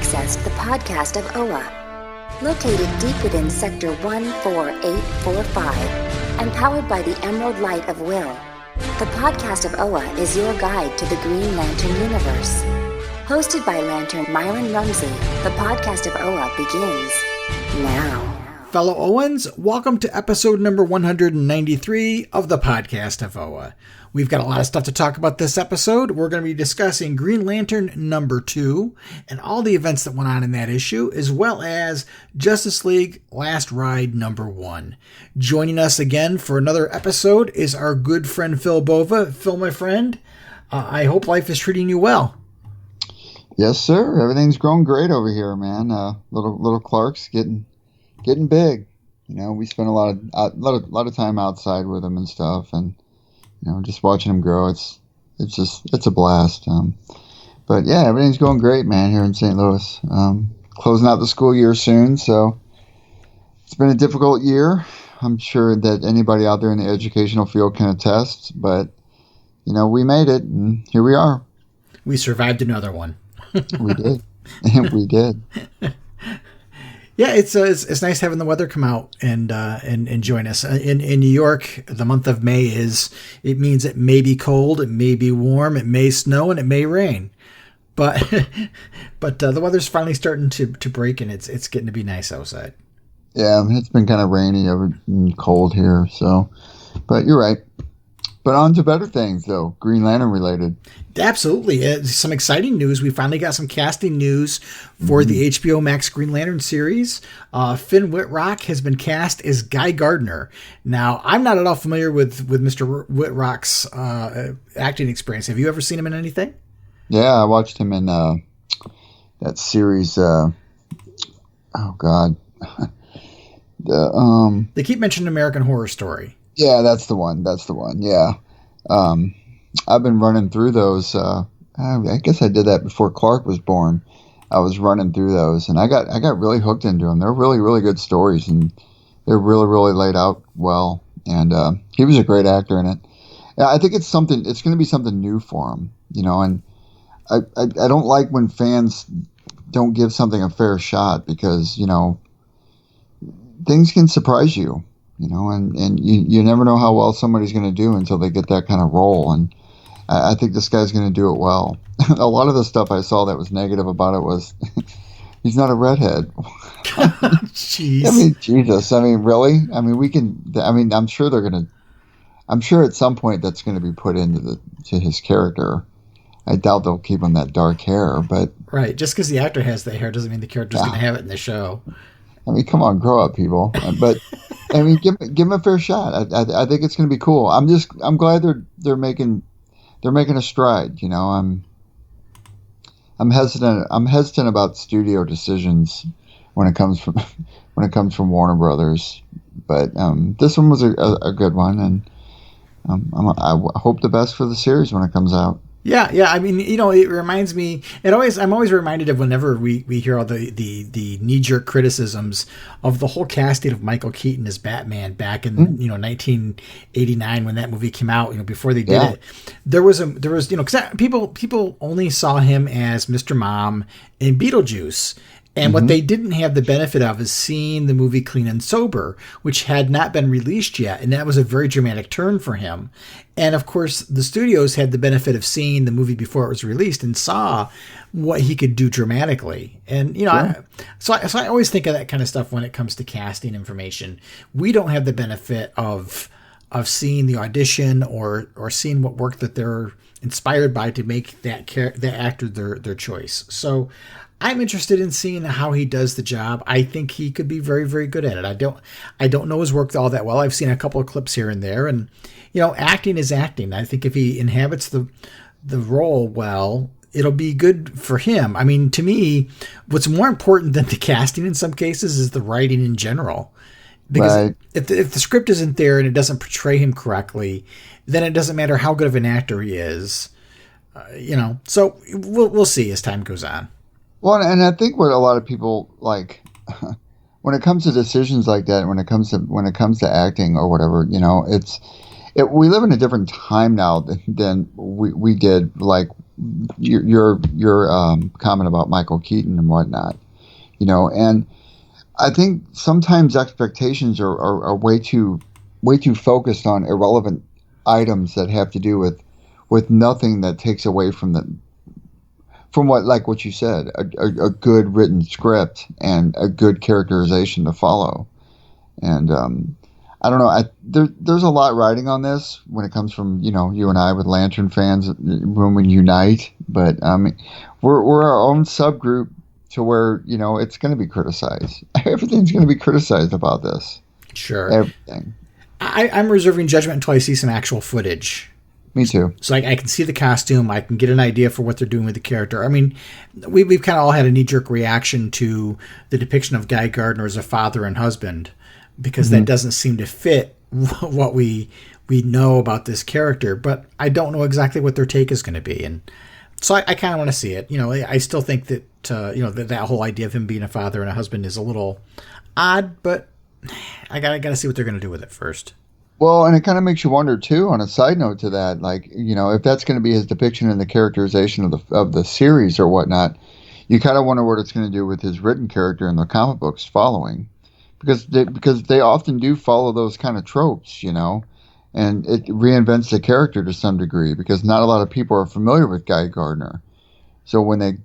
accessed the podcast of OA. Located deep within Sector 14845 and powered by the Emerald Light of Will, the podcast of OA is your guide to the Green Lantern universe. Hosted by Lantern Myron Rumsey, the podcast of OA begins now. Fellow Owens, welcome to episode number 193 of the podcast of OA. We've got a lot of stuff to talk about this episode. We're going to be discussing Green Lantern number 2 and all the events that went on in that issue, as well as Justice League Last Ride number 1. Joining us again for another episode is our good friend Phil Bova. Phil, my friend, I hope life is treating you well. Yes, sir. Everything's growing great over here, man. Little Clark's getting big. You know, we spend a lot of time outside with him and stuff, and you know, just watching him grow. It's a blast. But yeah, everything's going great, man, here in St. Louis. Closing out the school year soon, so it's been a difficult year. I'm sure that anybody out there in the educational field can attest. But you know, we made it, and here we are. We survived another one. We did. We did. Yeah, it's nice having the weather come out and join us. In New York, the month of May it means it may be cold, it may be warm, it may snow, and it may rain. But the weather's finally starting to break, and it's getting to be nice outside. Yeah, it's been kind of rainy and cold here, so. But you're right. But on to better things, though, Green Lantern related. Absolutely. Some exciting news. We finally got some casting news for the HBO Max Green Lantern series. Finn Wittrock has been cast as Guy Gardner. Now, I'm not at all familiar with Mr. Wittrock's acting experience. Have you ever seen him in anything? Yeah, I watched him in that series. Oh, God. They keep mentioning American Horror Story. Yeah, that's the one. Yeah. I've been running through those. I guess I did that before Clark was born. I was running through those, and I got really hooked into them. They're really, really good stories, and they're really, really laid out well. And he was a great actor in it. I think it's going to be something new for him, you know. And I don't like when fans don't give something a fair shot, because you know, things can surprise you. You know, and you never know how well somebody's going to do until they get that kind of role. And I think this guy's going to do it well. A lot of the stuff I saw that was negative about it was he's not a redhead. Jeez. I mean, Jesus. I mean, really? I mean, I'm sure at some point that's going to be put into his character. I doubt they'll keep him that dark hair, but. Right. Just because the actor has that hair doesn't mean the character's going to have it in the show. I mean, come on, grow up, people. But I mean, give him a fair shot. I think it's going to be cool. I'm glad they're making a stride. You know, I'm hesitant about studio decisions when it comes from Warner Brothers. But this one was a good one, and I hope the best for the series when it comes out. Yeah. I mean, you know, it reminds me. I'm always reminded of whenever we hear all the knee-jerk criticisms of the whole casting of Michael Keaton as Batman back in 1989 when that movie came out. You know, before they did it, there was you know, because people only saw him as Mr. Mom in Beetlejuice. And what they didn't have the benefit of is seeing the movie Clean and Sober, which had not been released yet. And that was a very dramatic turn for him. And of course, the studios had the benefit of seeing the movie before it was released and saw what he could do dramatically. And, you know, so I always think of that kind of stuff when it comes to casting information. We don't have the benefit of seeing the audition or seeing what work that they're inspired by to make that actor their choice. So I'm interested in seeing how he does the job. I think he could be very, very good at it. I don't know his work all that well. I've seen a couple of clips here and there, and you know, acting is acting. I think if he inhabits the role well, it'll be good for him. I mean, to me, what's more important than the casting in some cases is the writing in general. Because if the script isn't there and it doesn't portray him correctly, then it doesn't matter how good of an actor he is. You know, so we'll see as time goes on. Well, and I think what a lot of people like when it comes to decisions like that, when it comes to acting or whatever, you know, we live in a different time now than we did like your comment about Michael Keaton and whatnot, and I think sometimes expectations are way too focused on irrelevant items that have to do with nothing that takes away from what you said, a good written script and a good characterization to follow. And I don't know. There's a lot riding on this when it comes from you and I with Lantern fans when we unite. But we're our own subgroup to where it's going to be criticized. Everything's going to be criticized about this. Sure, everything. I'm reserving judgment until I see some actual footage. Me too. So I can see the costume. I can get an idea for what they're doing with the character. I mean, we've kind of all had a knee-jerk reaction to the depiction of Guy Gardner as a father and husband, because that doesn't seem to fit what we know about this character. But I don't know exactly what their take is going to be, and so I kind of want to see it. I still think that that whole idea of him being a father and a husband is a little odd, but I gotta see what they're going to do with it first. Well, and it kind of makes you wonder too. On a side note to that, like if that's going to be his depiction in the characterization of the series or whatnot, you kind of wonder what it's going to do with his written character in the comic books following. Because they often do follow those kind of tropes, and it reinvents the character to some degree, because not a lot of people are familiar with Guy Gardner. So when they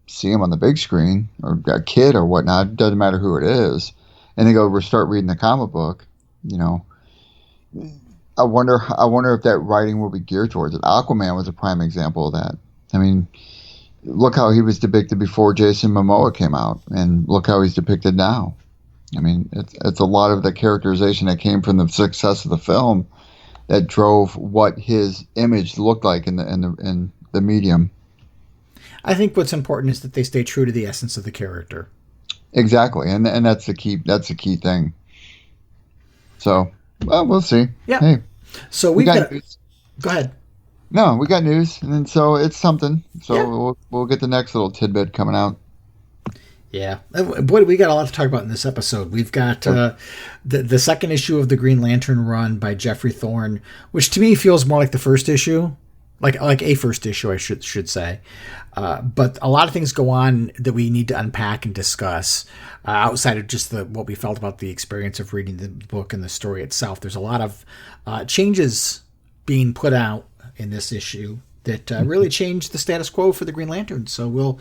see him on the big screen, or a kid or whatnot, it doesn't matter who it is, and they go start reading the comic book, I wonder if that writing will be geared towards it. Aquaman was a prime example of that. I mean, look how he was depicted before Jason Momoa came out, and look how he's depicted now. I mean, it's a lot of the characterization that came from the success of the film that drove what his image looked like in the medium. I think what's important is that they stay true to the essence of the character. Exactly, and that's the key. That's the key thing. So, well, we'll see. Yeah. Hey, so we got news. Go ahead. No, we got news, and so it's something. So we'll get the next little tidbit coming out. Yeah. Boy, we got a lot to talk about in this episode. We've got the second issue of the Green Lantern run by Geoffrey Thorne, which to me feels more like the first issue, like a first issue, I should say. But a lot of things go on that we need to unpack and discuss outside of just what we felt about the experience of reading the book and the story itself. There's a lot of changes being put out in this issue that really changed the status quo for the Green Lantern. So we'll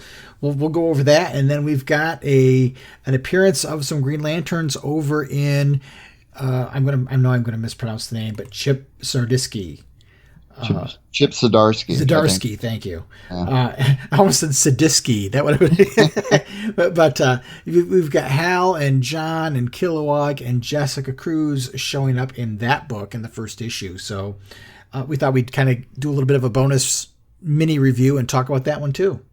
go over that, and then we've got an appearance of some Green Lanterns over in I know I'm gonna mispronounce the name, but Chip Zdarsky. Chip Zdarsky. Zdarsky, thank you. Yeah. I almost said Sadisky. That would have been. but we've got Hal and John and Kilowog and Jessica Cruz showing up in that book in the first issue. So we thought we'd kind of do a little bit of a bonus mini review and talk about that one too.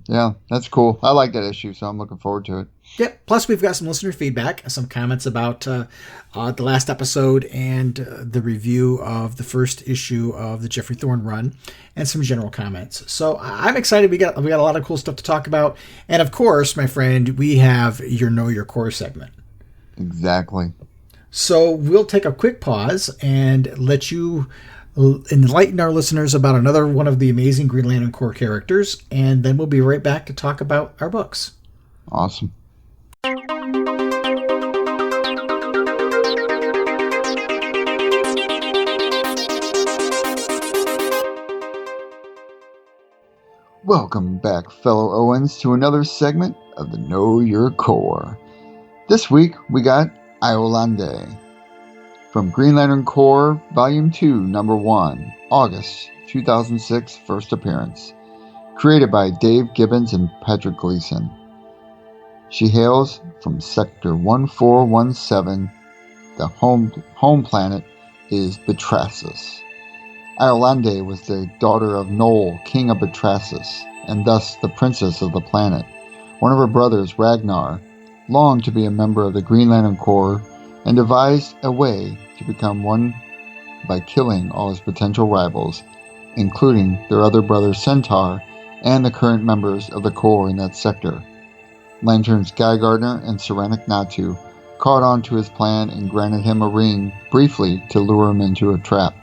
Yeah, that's cool. I like that issue, so I'm looking forward to it. Yep. Plus, we've got some listener feedback, some comments about the last episode and the review of the first issue of the Geoffrey Thorne run, and some general comments. So I'm excited. We got a lot of cool stuff to talk about, and of course, my friend, we have your Know Your Core segment. Exactly. So we'll take a quick pause and let you enlighten our listeners about another one of the amazing Green Lantern Corps characters, and then we'll be right back to talk about our books. Awesome. Welcome back, fellow Owens, to another segment of the Know Your Core. This week, we got Iolande from Green Lantern Corps, Volume 2, Number 1, August 2006, first appearance. Created by Dave Gibbons and Patrick Gleason. She hails from Sector 1417. The home planet is Betrasis. Iolande was the daughter of Noel, king of Betrasis, and thus the princess of the planet. One of her brothers, Ragnar, longed to be a member of the Green Lantern Corps and devised a way to become one by killing all his potential rivals, including their other brother Centaur and the current members of the Corps in that sector. Lanterns Guy Gardner and Saranic Natu caught on to his plan and granted him a ring briefly to lure him into a trap.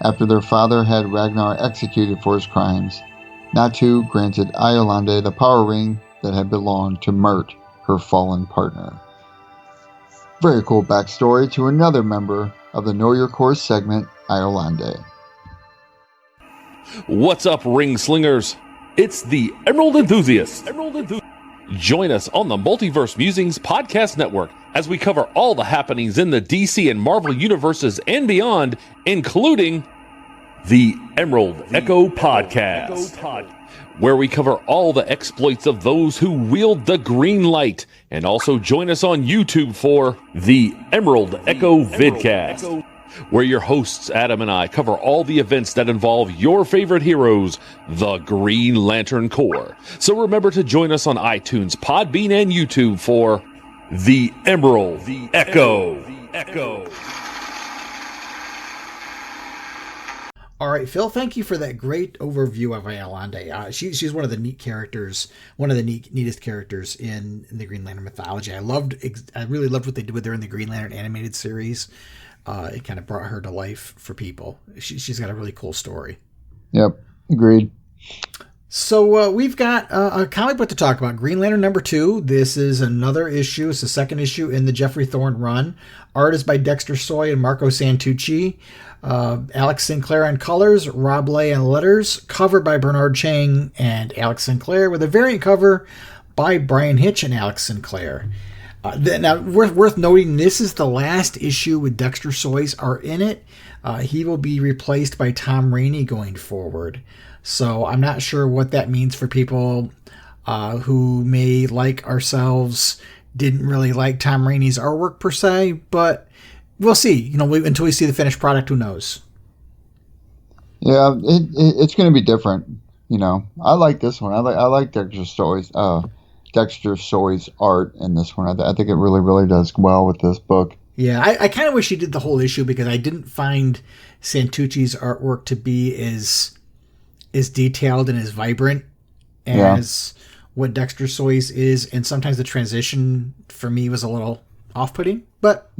After their father had Ragnar executed for his crimes, Natu granted Iolande the power ring that had belonged to Mert, her fallen partner. Very cool backstory to another member of the Know Your Course segment, Iolande. What's up, ring slingers? It's the Emerald Enthusiast. Join us on the Multiverse Musings Podcast Network as we cover all the happenings in the DC and Marvel universes and beyond, including the Emerald Echo Podcast, where we cover all the exploits of those who wield the green light. And also join us on YouTube for the Emerald Echo Vidcast, where your hosts Adam and I cover all the events that involve your favorite heroes, the Green Lantern Corps. So remember to join us on iTunes, Podbean, and YouTube for the Emerald Echo. All right, Phil, thank you for that great overview of Iolande. She's one of the neat characters, one of the neatest characters in the Green Lantern mythology. I really loved what they did with her in the Green Lantern animated series. It kind of brought her to life for people. She's got a really cool story. Yep, agreed. So we've got a comic book to talk about, Green Lantern #2. This is another issue. It's the second issue in the Geoffrey Thorne run. Art is by Dexter Soy and Marco Santucci. Alex Sinclair on colors, Rob Lay on letters, cover by Bernard Chang and Alex Sinclair, with a variant cover by Brian Hitch and Alex Sinclair. Now, worth noting, this is the last issue with Dexter Soy's art in it. He will be replaced by Tom Rainey going forward. So I'm not sure what that means for people who may, like ourselves, didn't really like Tom Rainey's artwork per se, but we'll see. Until we see the finished product, who knows? Yeah, it's going to be different. I like this one. I like Dexter Soy's art in this one. I think it really, really does well with this book. Yeah, I kind of wish he did the whole issue because I didn't find Santucci's artwork to be as detailed and as vibrant as what Dexter Soy's is, and sometimes the transition for me was a little off-putting. But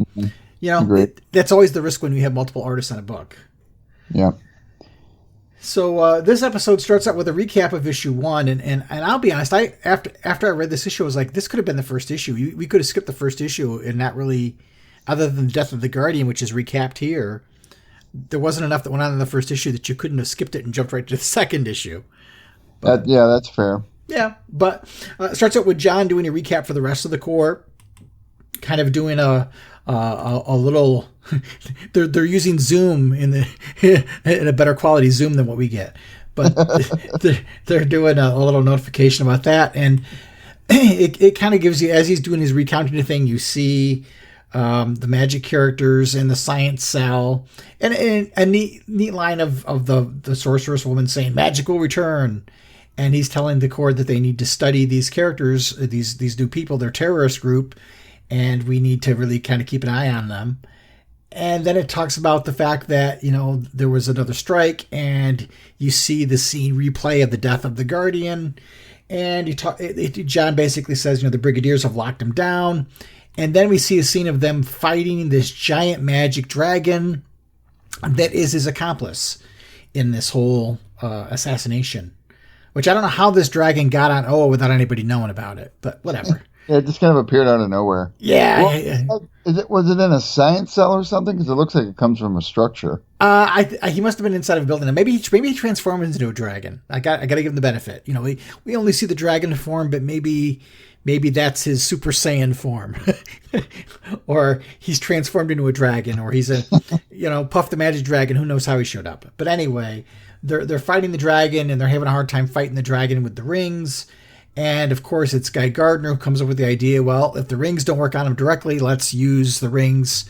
that's always the risk when we have multiple artists on a book. Yeah. So this episode starts out with a recap of issue 1, and I'll be honest, after I read this issue, I was like, this could have been the first issue. We could have skipped the first issue and not really, other than the Death of the Guardian, which is recapped here, there wasn't enough that went on in the first issue that you couldn't have skipped it and jumped right to the second issue. But, that's fair. Yeah, but it starts out with John doing a recap for the rest of the Corps, kind of doing a little. They're using Zoom in a better quality Zoom than what we get, but they're doing a little notification about that, and it kind of gives you, as he's doing his recounting thing, you see the magic characters in the science cell, and a neat line of the sorceress woman saying magic will return, and he's telling the Corps that they need to study these characters, these new people, their terrorist group, and we need to really kind of keep an eye on them. And then it talks about the fact that, there was another strike, and you see the scene replay of the death of the Guardian. And John basically says, the Brigadiers have locked him down. And then we see a scene of them fighting this giant magic dragon that is his accomplice in this whole assassination. Which I don't know how this dragon got on Oa without anybody knowing about it, but whatever. Yeah, it just kind of appeared out of nowhere. Yeah. Was it in a science cell or something? Because it looks like it comes from a structure. He must have been inside of a building. Maybe he transformed into a dragon. I got to give him the benefit. We only see the dragon form, but maybe that's his Super Saiyan form, or he's transformed into a dragon, or he's a Puff the Magic Dragon. Who knows how he showed up? But anyway, they're fighting the dragon, and they're having a hard time fighting the dragon with the rings. And, of course, it's Guy Gardner who comes up with the idea, well, if the rings don't work on him directly, let's use the rings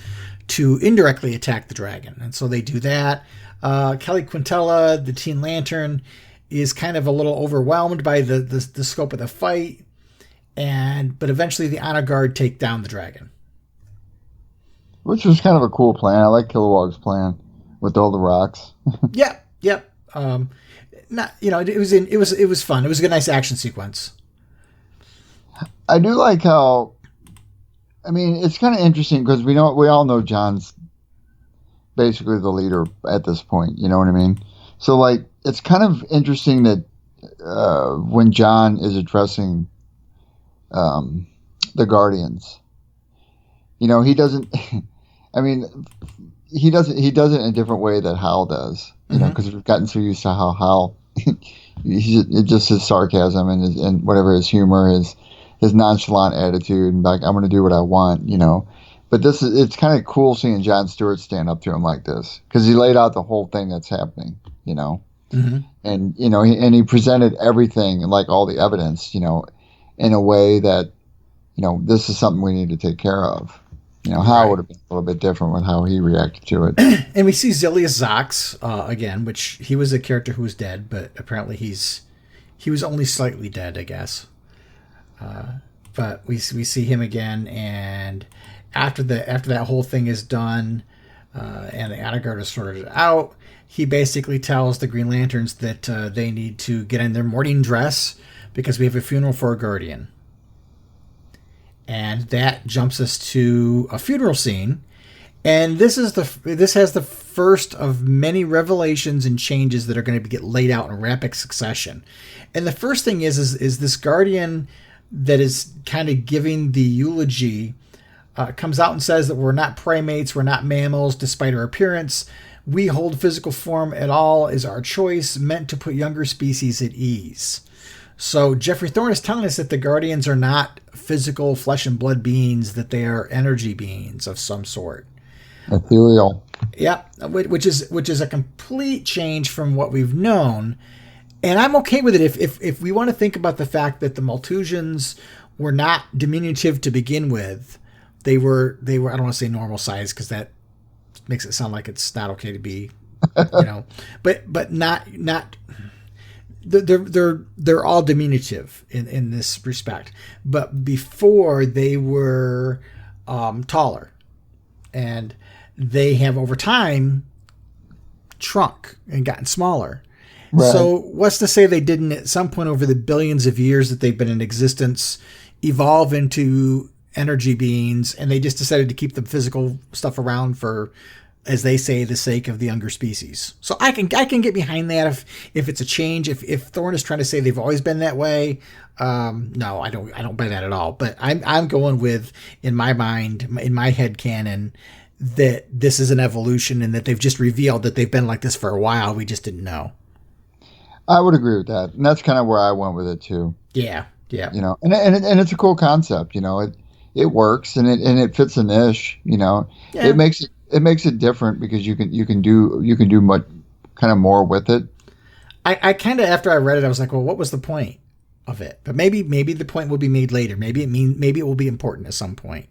to indirectly attack the dragon. And so they do that. Kelly Quintella, the Teen Lantern, is kind of a little overwhelmed by the scope of the fight. But eventually the Honor Guard take down the dragon. Which was kind of a cool plan. I like Kilowog's plan with all the rocks. Yep. It was fun. It was a nice action sequence. I do like how, it's kind of interesting because we all know John's basically the leader at this point. You know what I mean? So it's kind of interesting that when John is addressing the Guardians. You know, he doesn't. I mean, he does it in a different way that Hal does. You know, because we've gotten so used to how Hal, it's just his sarcasm and whatever his humor, his nonchalant attitude, and like, I'm going to do what I want. You know, but it's kind of cool seeing Jon Stewart stand up to him like this, because he laid out the whole thing that's happening. You know, and you know, he presented everything and like all the evidence. You know, in a way that, you know, this is something we need to take care of. You know, Hal would have been a little bit different with how he reacted to it. And we see Zilius Zox again, which he was a character who was dead, but apparently he was only slightly dead, I guess. But we see him again, and after that whole thing is done, and the Honor Guard is sorted out, he basically tells the Green Lanterns that they need to get in their morning dress because we have a funeral for a Guardian. And that jumps us to a funeral scene, and this has the first of many revelations and changes that are going to get laid out in rapid succession. And the first thing is this Guardian that is kind of giving the eulogy comes out and says that we're not primates, we're not mammals, despite our appearance. We hold physical form at all is our choice, meant to put younger species at ease. So Geoffrey Thorne is telling us that the Guardians are not physical flesh and blood beings, that they are energy beings of some sort. Ethereal. Yeah, which is a complete change from what we've known. And I'm okay with it if we want to think about the fact that the Malthusians were not diminutive to begin with. They were I don't want to say normal size, because that makes it sound like it's not okay to be, you know, but not they're all diminutive in this respect. But before, they were taller, and they have over time shrunk and gotten smaller. Right. So what's to say they didn't at some point over the billions of years that they've been in existence evolve into energy beings, and they just decided to keep the physical stuff around for, as they say, the sake of the younger species. So I can get behind that if it's a change. If Thorne is trying to say they've always been that way, no, I don't buy that at all. But I'm going with, in my mind, in my head canon, that this is an evolution and that they've just revealed that they've been like this for a while. We just didn't know. I would agree with that, and that's kind of where I went with it too. Yeah. You know, and it's a cool concept. You know, it works and it fits a niche. You know, yeah. It makes it different because you can do much kind of more with it. I kind of, after I read it, I was like, well, what was the point of it? But maybe the point will be made later. Maybe it will be important at some point.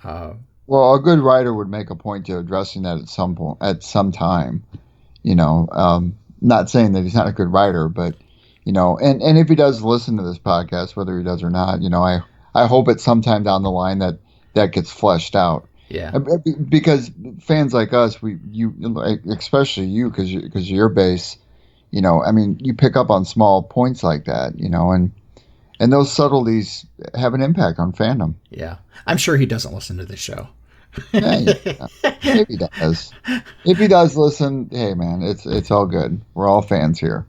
Well, a good writer would make a point to addressing that at some point, at some time. You know, not saying that he's not a good writer, but you know, and if he does listen to this podcast, whether he does or not, you know, I hope at some time down the line that gets fleshed out. Yeah. Because fans like us, especially you, because your base, you know, I mean, you pick up on small points like that, you know, and those subtleties have an impact on fandom. Yeah. I'm sure he doesn't listen to this show. Yeah, maybe he does. If he does listen, hey man, it's all good. We're all fans here.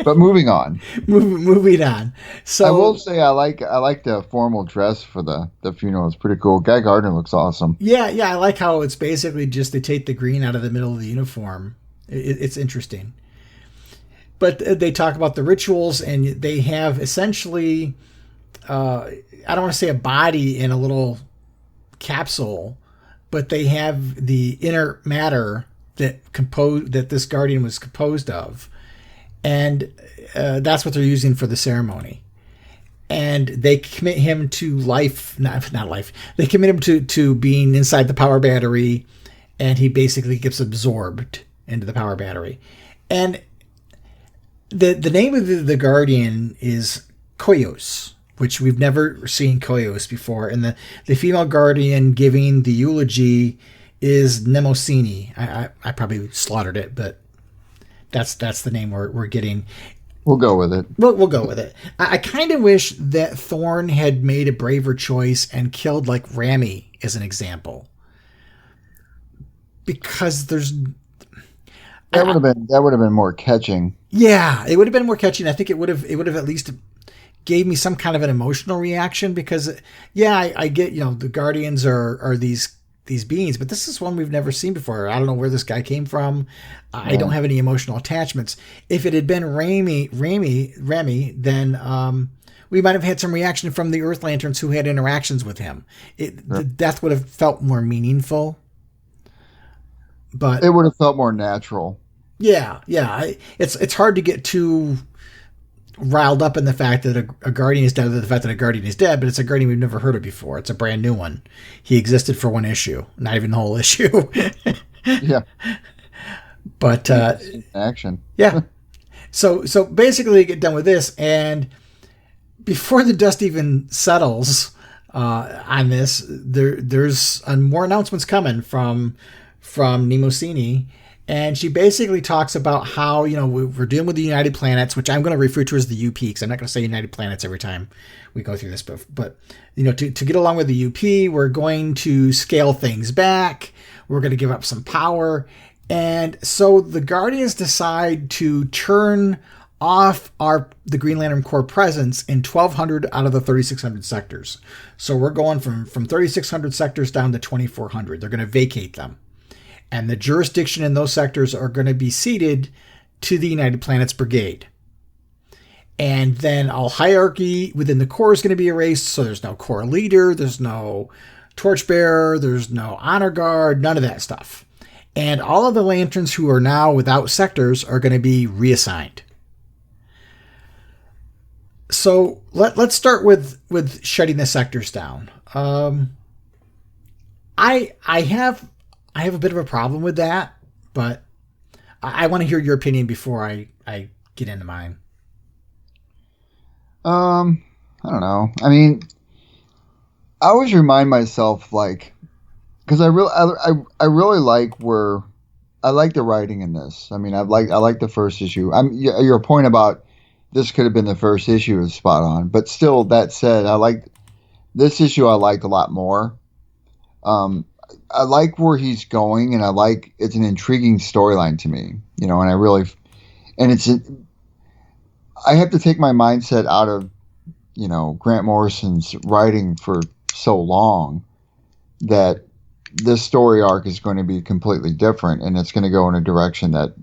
But moving on. Moving on. So I will say I like the formal dress for the funeral. It's pretty cool. Guy Gardner looks awesome. Yeah. I like how it's basically just they take the green out of the middle of the uniform. It's interesting. But they talk about the rituals, and they have essentially, I don't want to say a body in a little capsule, but they have the inner matter that this Guardian was composed of. And that's what they're using for the ceremony. And they commit him to life, not life. They commit him to being inside the power battery, and he basically gets absorbed into the power battery. And the name of the Guardian is Koios, which we've never seen Koios before. And the female Guardian giving the eulogy is Nemosini. I probably slaughtered it, but that's the name we're getting. We'll go with it. We'll go with it. I kind of wish that Thorne had made a braver choice and killed like Rami as an example, because there's that would have been more catching. Yeah, it would have been more catchy, and I think it would have at least gave me some kind of an emotional reaction because, yeah, I get, the Guardians are these beings, but this is one we've never seen before. I don't know where this guy came from. I don't have any emotional attachments. If it had been Remy, then we might have had some reaction from the Earth Lanterns who had interactions with him. The death would have felt more meaningful. But it would have felt more natural. Yeah. It's hard to get too riled up in the fact that a Guardian is dead, or the fact that a Guardian is dead, but it's a Guardian we've never heard of before. It's a brand new one. He existed for one issue, not even the whole issue. Yeah. But action. Yeah. So basically get done with this, and before the dust even settles on this, there's more announcements coming from Nemosini. And she basically talks about how, we're dealing with the United Planets, which I'm going to refer to as the UP, because I'm not going to say United Planets every time we go through this. But to get along with the UP, we're going to scale things back. We're going to give up some power. And so the Guardians decide to turn off the Green Lantern Corps presence in 1,200 out of the 3,600 sectors. So we're going from 3,600 sectors down to 2,400. They're going to vacate them. And the jurisdiction in those sectors are going to be ceded to the United Planets Brigade. And then all hierarchy within the Corps is going to be erased. So there's no Corps leader, there's no torchbearer, there's no honor guard, none of that stuff. And all of the Lanterns who are now without sectors are going to be reassigned. So let's start with shutting the sectors down. I have a bit of a problem with that, but I want to hear your opinion before I get into mine. I don't know. I mean, I always remind myself, because I really like I like the writing in this. I mean, I like the first issue. Your point about this could have been the first issue is spot on, but still, that said, I like this issue. I liked a lot more. I like where he's going, and it's an intriguing storyline to me, I have to take my mindset out of, Grant Morrison's writing for so long that this story arc is going to be completely different, and it's going to go in a direction that,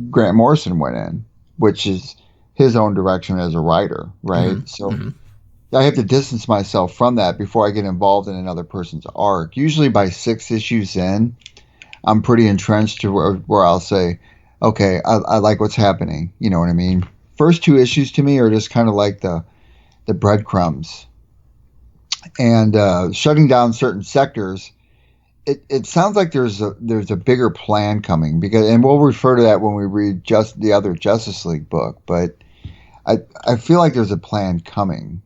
Grant Morrison went in, which is his own direction as a writer, right? Mm-hmm. So I have to distance myself from that before I get involved in another person's arc. Usually by 6 issues in, I'm pretty entrenched to where I'll say, okay, I like what's happening. You know what I mean? First 2 issues to me are just kind of like the breadcrumbs. And shutting down certain sectors, it sounds like there's a bigger plan coming, and we'll refer to that when we read just the other Justice League book, but I feel like there's a plan coming.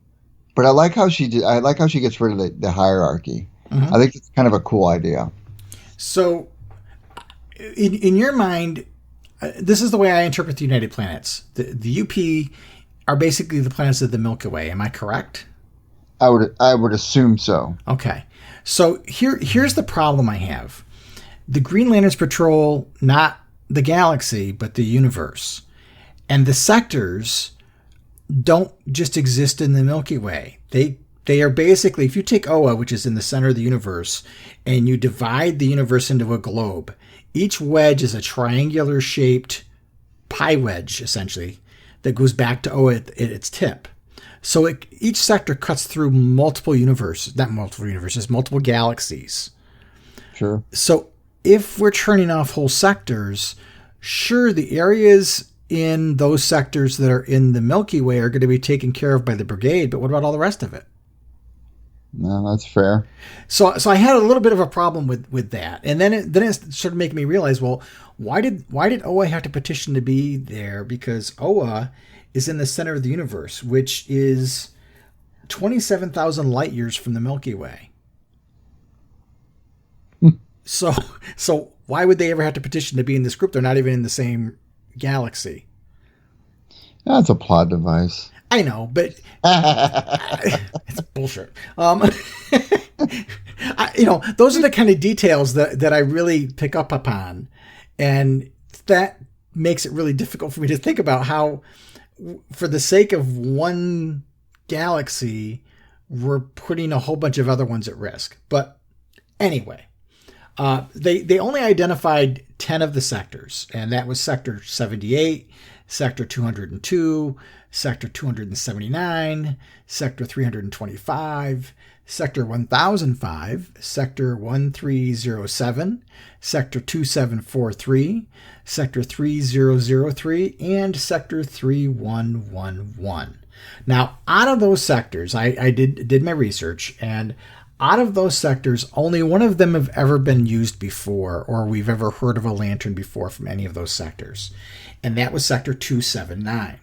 But I like how she gets rid of the hierarchy. Mm-hmm. I think it's kind of a cool idea. So, in your mind, this is the way I interpret the United Planets. The UP are basically the planets of the Milky Way. Am I correct? I would assume so. Okay. So here's the problem I have. The Green Lanterns patrol not the galaxy, but the universe. And the sectors don't just exist in the Milky Way. They are basically, if you take Oa, which is in the center of the universe, and you divide the universe into a globe, each wedge is a triangular shaped pie wedge, essentially, that goes back to Oa at its tip. So each sector cuts through multiple galaxies. Sure. So if we're turning off whole sectors, sure, the areas in those sectors that are in the Milky Way are going to be taken care of by the brigade, but what about all the rest of it? No, that's fair. So I had a little bit of a problem with that, and then it started making me realize, well, why did Oa have to petition to be there? Because Oa is in the center of the universe, which is 27,000 light years from the Milky Way. So why would they ever have to petition to be in this group? They're not even in the same galaxy. That's a plot device. I know, but it's bullshit. Those are the kind of details that I really pick up upon, and that makes it really difficult for me to think about how, for the sake of one galaxy, we're putting a whole bunch of other ones at risk. But anyway, they only identified 10 of the sectors, and that was Sector 78, Sector 202, Sector 279, Sector 325, Sector 1005, Sector 1307, Sector 2743, Sector 3003, and Sector 3111. Now, out of those sectors, I did my research, and out of those sectors, only one of them have ever been used before, or we've ever heard of a lantern before from any of those sectors. And that was Sector 279.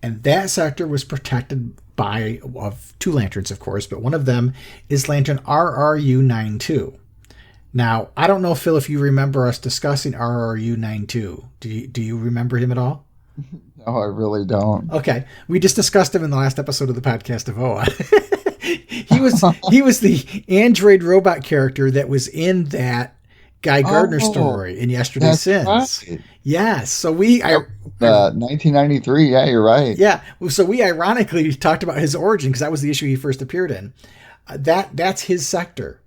And that sector was protected of 2 lanterns, of course, but one of them is lantern RRU-92. Now, I don't know, Phil, if you remember us discussing RRU-92. Do you remember him at all? No, I really don't. Okay. We just discussed him in the last episode of the podcast of OA. He was the android robot character that was in that Guy Gardner story in Yesterday's Sins. Right. Yes. So 1993. Yeah, you're right. Yeah. So we ironically talked about his origin because that was the issue he first appeared in. That's his sector.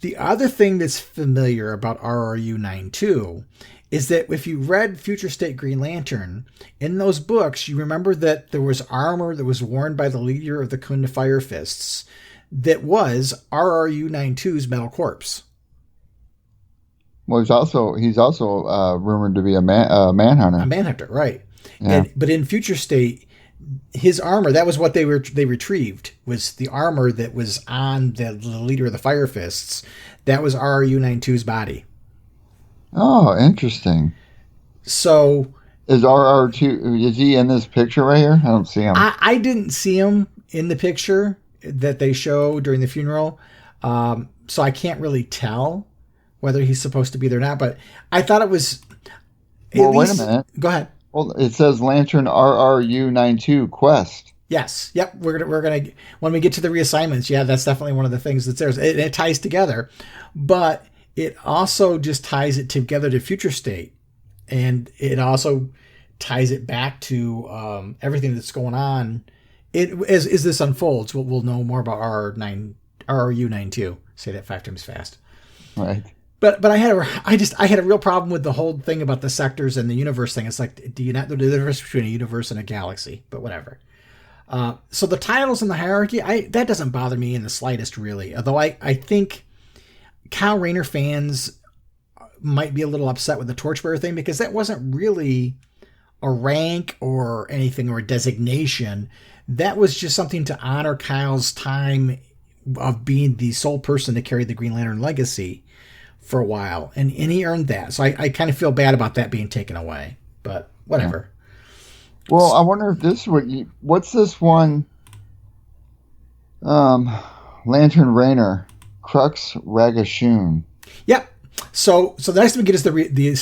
The other thing that's familiar about RRU-92 is that if you read Future State Green Lantern, in those books, you remember that there was armor that was worn by the leader of the Kunda Fire Fists that was RRU-92's Metal Corpse. Well, he's also rumored to be a manhunter. A manhunter, right? Yeah. But in Future State, his armor, that was what they retrieved, was the armor that was on the leader of the Fire Fists. That was RRU-92's body. Oh, interesting. So is RR2? Is he in this picture right here? I don't see him. I didn't see him in the picture that they show during the funeral, so I can't really tell whether he's supposed to be there or not. But I thought it was. Well, wait a minute. Go ahead. Well, it says Lantern RRU-92 Quest. Yes. Yep. We're gonna when we get to the reassignments. Yeah, that's definitely one of the things that's there. It ties together, but it also just ties it together to Future State, and it also ties it back to everything that's going on. As this unfolds, we'll know more about RRU-92. Say that 5 times fast. Right. But I had a real problem with the whole thing about the sectors and the universe thing. It's like, do you not know the difference between a universe and a galaxy? But whatever. So the titles and the hierarchy, that doesn't bother me in the slightest, really. Although I think Kyle Rayner fans might be a little upset with the Torchbearer thing because that wasn't really a rank or anything or a designation. That was just something to honor Kyle's time of being the sole person to carry the Green Lantern legacy for a while. And he earned that. So I kind of feel bad about that being taken away. But whatever. Yeah. Well, I wonder if this would... What's this one? Lantern Rayner. Crux Ragashun. Yep. So the next thing we get is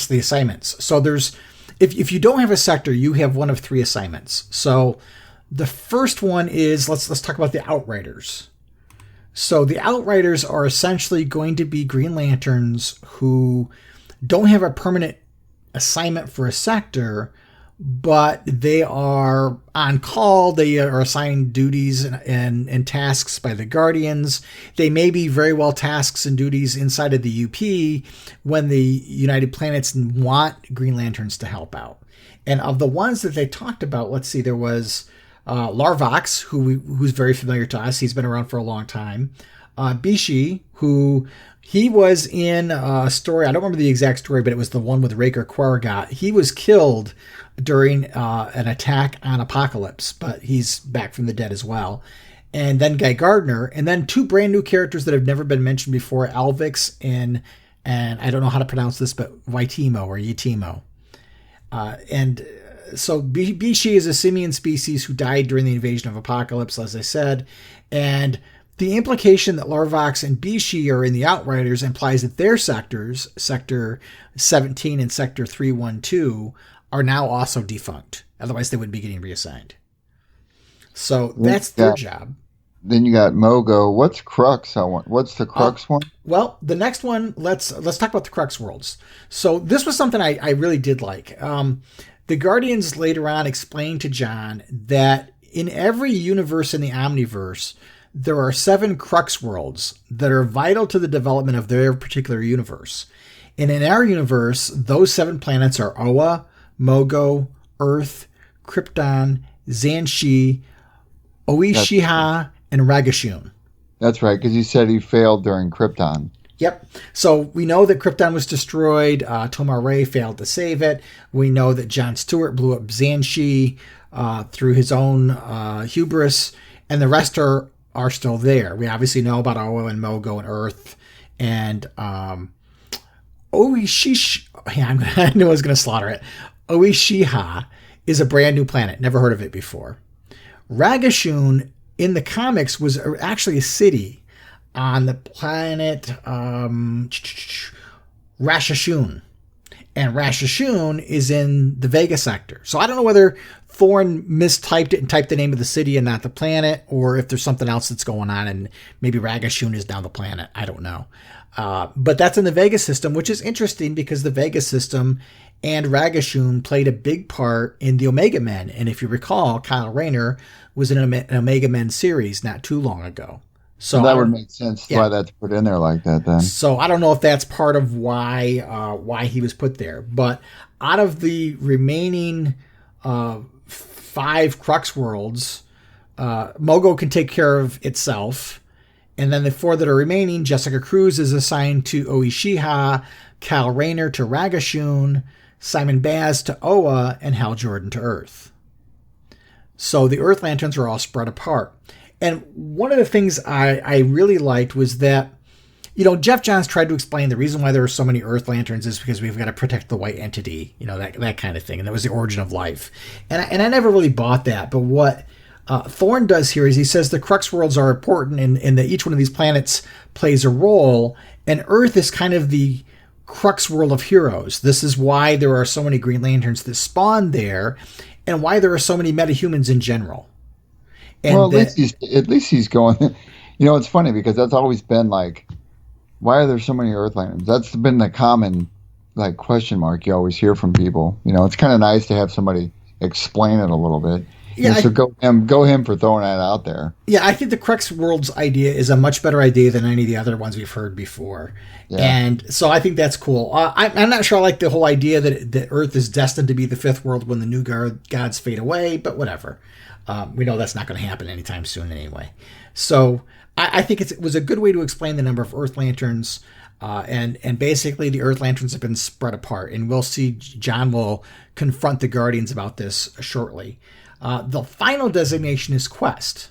the assignments. So there's... If you don't have a sector, you have one of 3 assignments. So the first one is... Let's talk about the Outriders. So the Outriders are essentially going to be Green Lanterns who don't have a permanent assignment for a sector, but they are on call. They are assigned duties and tasks by the Guardians. They may be very well tasks and duties inside of the UP when the United Planets want Green Lanterns to help out. And of the ones that they talked about, let's see, there was... Larvox, who's very familiar to us. He's been around for a long time. Bishi, who he was in a story. I don't remember the exact story, but it was the one with Raker Quargat. He was killed during an attack on Apocalypse, but he's back from the dead as well. And then Guy Gardner, and then 2 brand new characters that have never been mentioned before, Alvix and I don't know how to pronounce this, but Waitimo or Yitimo. So Bishi is a simian species who died during the invasion of Apocalypse, as I said. And the implication that Larvox and Bishi are in the Outriders implies that their sectors, Sector 17 and Sector 312, are now also defunct. Otherwise, they wouldn't be getting reassigned. So that's their job. Then you got Mogo. What's Crux? What's the Crux one? Well, the next one, let's talk about the Crux worlds. So this was something I really did like. the Guardians later on explain to John that in every universe in the Omniverse, there are 7 crux worlds that are vital to the development of their particular universe. And in our universe, those 7 planets are Oa, Mogo, Earth, Krypton, Xanshi, Oishiha, and Ragashun. That's right, because he said he failed during Krypton. Yep. So we know that Krypton was destroyed. Tomar Ray failed to save it. We know that Jon Stewart blew up Xanshi through his own hubris, and the rest are still there. We obviously know about Oa and Mogo and Earth, and Oishish. I knew I was going to slaughter it. Oishiha is a brand new planet. Never heard of it before. Ragashun in the comics was actually a city on the planet Rashashun. And Rashashun is in the Vega sector. So I don't know whether Thorne mistyped it and typed the name of the city and not the planet, or if there's something else that's going on and maybe Ragashun is now the planet. I don't know. But that's in the Vega system, which is interesting because the Vega system and Ragashun played a big part in the Omega Men. And if you recall, Kyle Rayner was in an Omega Men series not too long ago. So that would make sense why that's put in there like that then. So I don't know if that's part of why he was put there. But out of the remaining 5 Crux worlds, Mogo can take care of itself. And then the 4 that are remaining, Jessica Cruz is assigned to Oishiha, Kyle Rayner to Ragashun, Simon Baz to Oa, and Hal Jordan to Earth. So the Earth Lanterns are all spread apart. And one of the things I really liked was that, Jeff Johns tried to explain the reason why there are so many Earth Lanterns is because we've got to protect the white entity, that kind of thing. And that was the origin of life. And I never really bought that. But what Thorne does here is he says the Crux worlds are important and that each one of these planets plays a role. And Earth is kind of the Crux world of heroes. This is why there are so many Green Lanterns that spawn there and why there are so many metahumans in general. And well, at least he's going. It's funny because that's always been like, why are there so many Earth Lanterns? That's been the common question mark you always hear from people. It's kind of nice to have somebody explain it a little bit. Yeah, so go him for throwing that out there. Yeah, I think the Crux Worlds idea is a much better idea than any of the other ones we've heard before. Yeah. And so I think that's cool. I'm not sure I like the whole idea that Earth is destined to be the 5th world when the new gods fade away, but whatever. We know that's not going to happen anytime soon anyway. So I think it was a good way to explain the number of Earth Lanterns. And basically the Earth Lanterns have been spread apart. And we'll see John will confront the Guardians about this shortly. The final designation is Quest.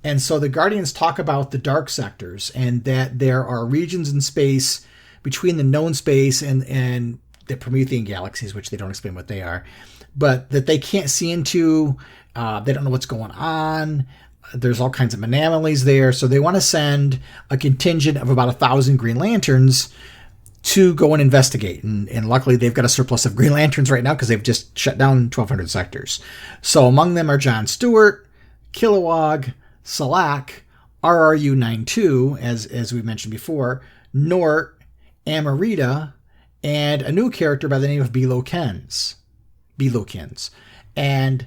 And so the Guardians talk about the dark sectors and that there are regions in space between the known space and the Promethean galaxies, which they don't explain what they are, but that they can't see into. They don't know what's going on. There's all kinds of anomalies there. So they want to send a contingent of about 1,000 Green Lanterns to go and investigate. And luckily they've got a surplus of Green Lanterns right now because they've just shut down 1,200 sectors. So among them are Jon Stewart, Kilowog, Salak, RRU-92, as we mentioned before, Nort, Amarita, and a new character by the name of Belokins. And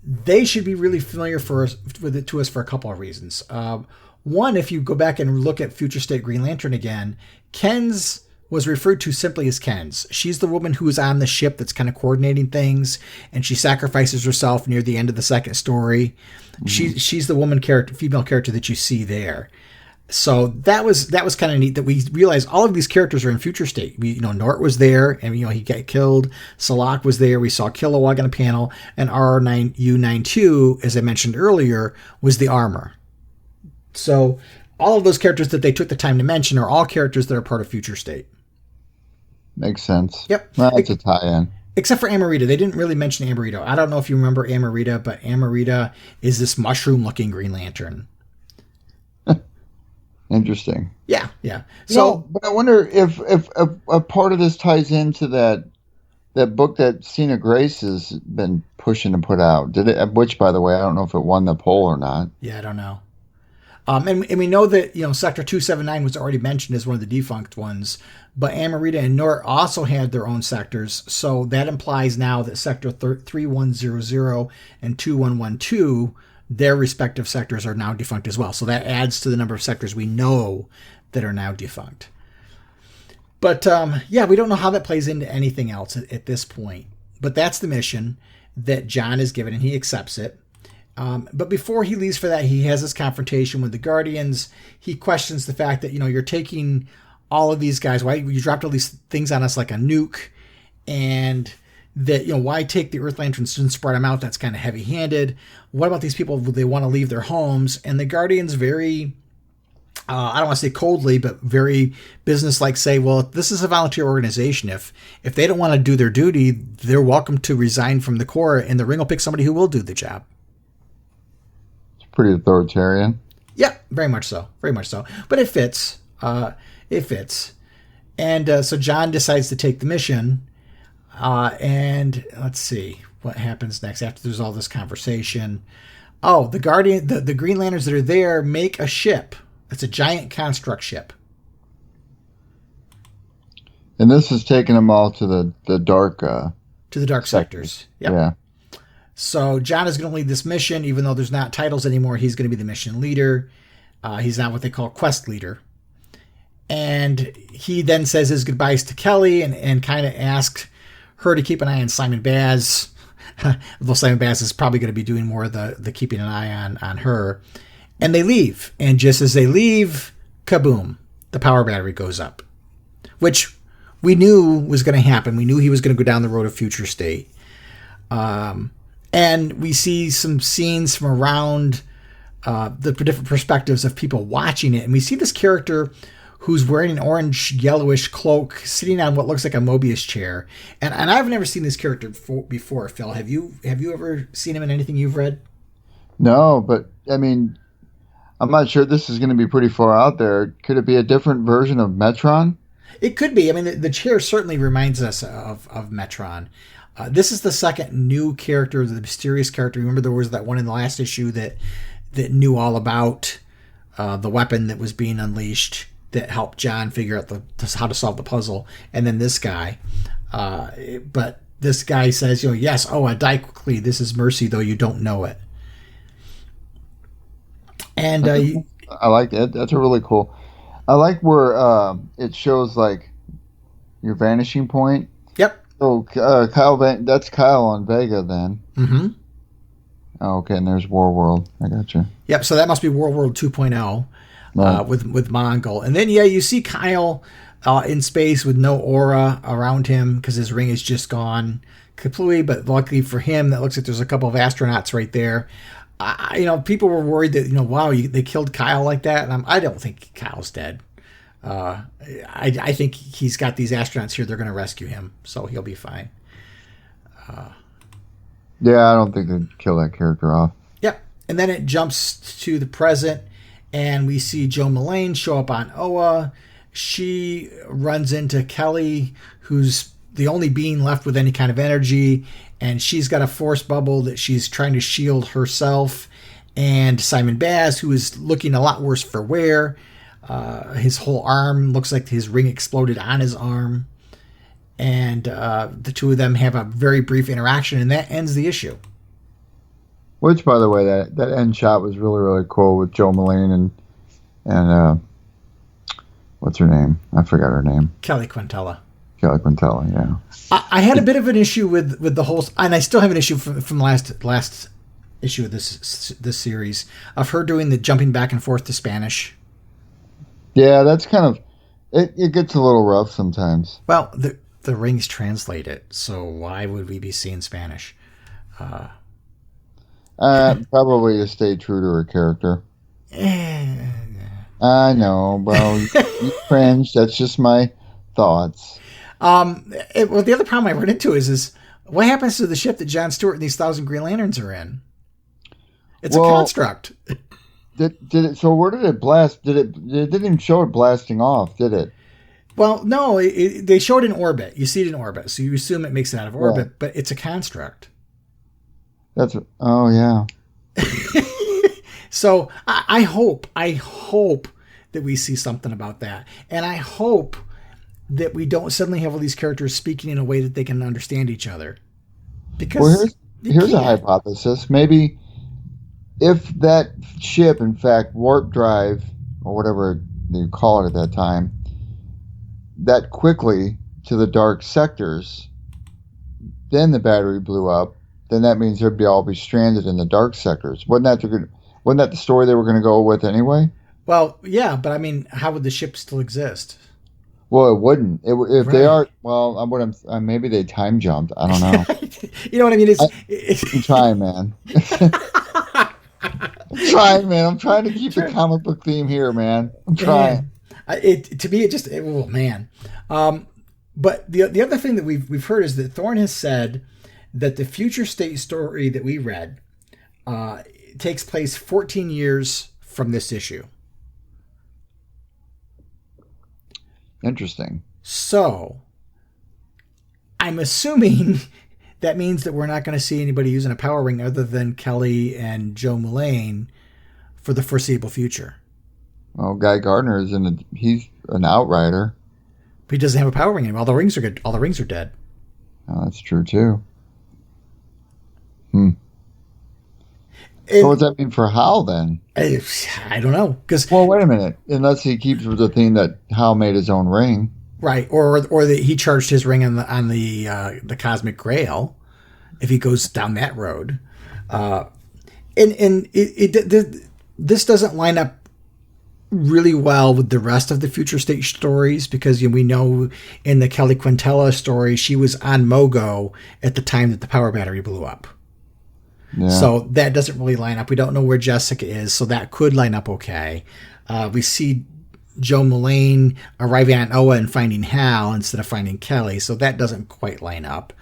they should be really familiar to us for a couple of reasons. One, if you go back and look at Future State Green Lantern again, Kens was referred to simply as Kens. She's the woman who's on the ship that's kind of coordinating things, and she sacrifices herself near the end of the second story. Mm-hmm. She's the female character that you see there. So that was kind of neat that we realized all of these characters are in Future State. Nort was there, and he got killed. Salak was there. We saw Kilowog on a panel, and RRU-92, as I mentioned earlier, was the armor. So all of those characters that they took the time to mention are all characters that are part of Future State. Makes sense. Yep. Well, that's a tie-in. Except for Amarita. They didn't really mention Amarita. I don't know if you remember Amarita, but Amarita is this mushroom-looking Green Lantern. Interesting. Yeah. So, but I wonder if a part of this ties into that book that Cena Grace has been pushing to put out. Which, by the way, I don't know if it won the poll or not. Yeah, I don't know. And we know that, Sector 279 was already mentioned as one of the defunct ones, but Amarita and Nort also had their own sectors. So that implies now that Sector 3100 and 2112, their respective sectors are now defunct as well. So that adds to the number of sectors we know that are now defunct. But we don't know how that plays into anything else at this point. But that's the mission that John is given, and he accepts it. But before he leaves for that, he has this confrontation with the Guardians. He questions the fact that, you're taking all of these guys. Why you dropped all these things on us like a nuke? And that, why take the Earth Lanterns and spread them out? That's kind of heavy-handed. What about these people? They want to leave their homes. And the Guardians very, I don't want to say coldly, but very business-like say, well, this is a volunteer organization. If they don't want to do their duty, they're welcome to resign from the Corps, and the Ring will pick somebody who will do the job. Pretty authoritarian. Yeah, very much so. Very much so. But it fits. It fits. And so John decides to take the mission. And let's see what happens next after there's all this conversation. Oh, the Green Lanterns that are there make a ship. It's a giant construct ship. And this is taking them all to the dark... to the dark sectors. Yep. Yeah. So John is going to lead this mission, even though there's not titles anymore. He's going to be the mission leader. He's not what they call quest leader. And he then says his goodbyes to Kelly and kind of asks her to keep an eye on Simon Baz. Although Simon Baz is probably going to be doing more of the keeping an eye on her. And they leave. And just as they leave, kaboom, the power battery goes up. Which we knew was going to happen. We knew he was going to go down the road of future state. And we see some scenes from around the different perspectives of people watching it. And we see this character who's wearing an orange yellowish cloak sitting on what looks like a Mobius chair. And I've never seen this character before, Phil. Have you ever seen him in anything you've read? No, but I mean, I'm not sure. This is going to be pretty far out there. Could it be a different version of Metron? It could be. I mean, the chair certainly reminds us of Metron. This is the second new character, the mysterious character. Remember, there was that one in the last issue that knew all about the weapon that was being unleashed that helped John figure out how to solve the puzzle. And then this guy. But this guy says, yes, I die quickly. This is mercy, though you don't know it. And I like that. That's a really cool. I like where it shows like your vanishing point. Yep. Oh, Kyle, that's Kyle on Vega then. Mm-hmm. Oh, okay, and there's Warworld. I got you. Yep, so that must be Warworld 2.0 Right. with Mongol. And then, you see Kyle in space with no aura around him because his ring is just gone completely. But luckily for him, that looks like there's a couple of astronauts right there. People were worried that, wow, they killed Kyle like that. And I don't think Kyle's dead. I think he's got these astronauts here. They're going to rescue him, so he'll be fine. Yeah, I don't think they'd kill that character off. Yep. And then it jumps to the present, and we see Joe Mullane show up on Oa. She runs into Kelly, who's the only being left with any kind of energy, and she's got a force bubble that she's trying to shield herself. And Simon Baz, who is looking a lot worse for wear. His whole arm looks like his ring exploded on his arm. And the two of them have a very brief interaction, and that ends the issue. Which, by the way, that end shot was really, really cool with Joe Mullane and what's her name? I forgot her name. Kelly Quintella, yeah. I had a bit of an issue with the whole, and I still have an issue from the last issue of this series of her doing the jumping back and forth to Spanish. Yeah, that's kind of it gets a little rough sometimes. Well, the rings translate it, so why would we be seeing Spanish? Probably to stay true to her character. I know, well, you cringe. That's just my thoughts. Well, the other problem I run into is what happens to the ship that John Stewart and these 1,000 Green Lanterns are in? It's a construct. Did it? So where did it blast? It didn't even show it blasting off, did it? Well, no. They show it in orbit. You see it in orbit, so you assume it makes it out of orbit, but it's a construct. Oh yeah. So I hope that we see something about that. And I hope that we don't suddenly have all these characters speaking in a way that they can understand each other. Because here's a hypothesis. Maybe if that ship, in fact, warp drive, or whatever you call it at that time, that quickly to the dark sectors, then the battery blew up, then that means they'd all be stranded in the dark sectors. Wasn't that the story they were going to go with anyway? Well, yeah, but I mean, how would the ship still exist? Well, it wouldn't. If Right. they are, well, maybe they time jumped. I don't know. You know what I mean? I'm trying, man. I'm trying to keep the comic book theme here, man. I'm trying. To me, oh man. But the other thing that we've heard is that Thorne has said that the future state story that we read takes place 14 years from this issue. Interesting. So, I'm assuming that means that we're not going to see anybody using a power ring other than Kelly and Joe Mullane for the foreseeable future. Well, Guy Gardner he's an outrider. But he doesn't have a power ring anymore. All the rings are good. All the rings are dead. Oh, that's true too. And, so what does that mean for Hal then? I don't know. Well, wait a minute. Unless he keeps with the thing that Hal made his own ring, right? Or that he charged his ring on the Cosmic Grail, if he goes down that road, this doesn't line up really well with the rest of the future state stories because we know in the Kelly Quintella story she was on Mogo at the time that the power battery blew up. Yeah. So that doesn't really line up. We don't know where Jessica is, so that could line up okay. We see Joe Mullane arriving on Oa and finding Hal instead of finding Kelly, so that doesn't quite line up.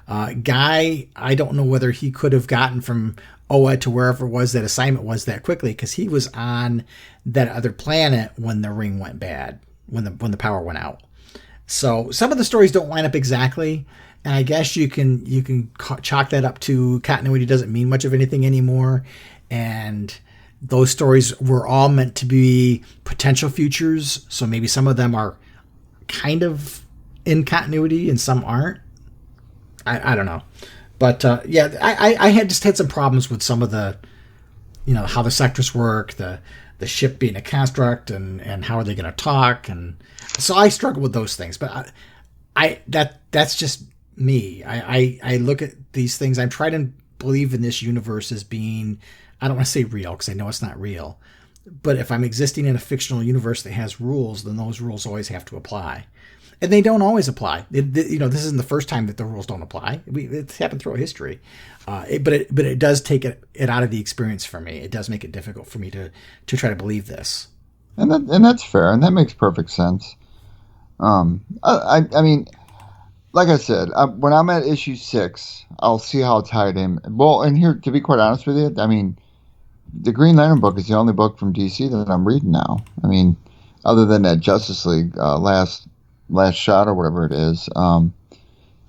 Guy, I don't know whether he could have gotten from Oa to wherever it was that assignment was that quickly because he was on that other planet when the ring went bad, when the power went out. So some of the stories don't line up exactly. And I guess you can chalk that up to continuity doesn't mean much of anything anymore. And those stories were all meant to be potential futures. So maybe some of them are kind of in continuity and some aren't. I don't know. But yeah, I had some problems with some of the, how the sectors work, the ship being a construct and how are they going to talk. And so I struggle with those things. But that's just me. I look at these things. I'm trying to believe in this universe as being, I don't want to say real because I know it's not real, but if I'm existing in a fictional universe that has rules, then those rules always have to apply, and they don't always apply. This isn't the first time that the rules don't apply. It's happened throughout history, but it does take it out of the experience for me. It does make it difficult for me to try to believe this, and that's fair, and that makes perfect sense. I mean. Like I said, when I'm at issue 6, I'll see how tied in. Well, and here, to be quite honest with you, I mean, the Green Lantern book is the only book from DC that I'm reading now. I mean, other than that Justice League last shot or whatever it is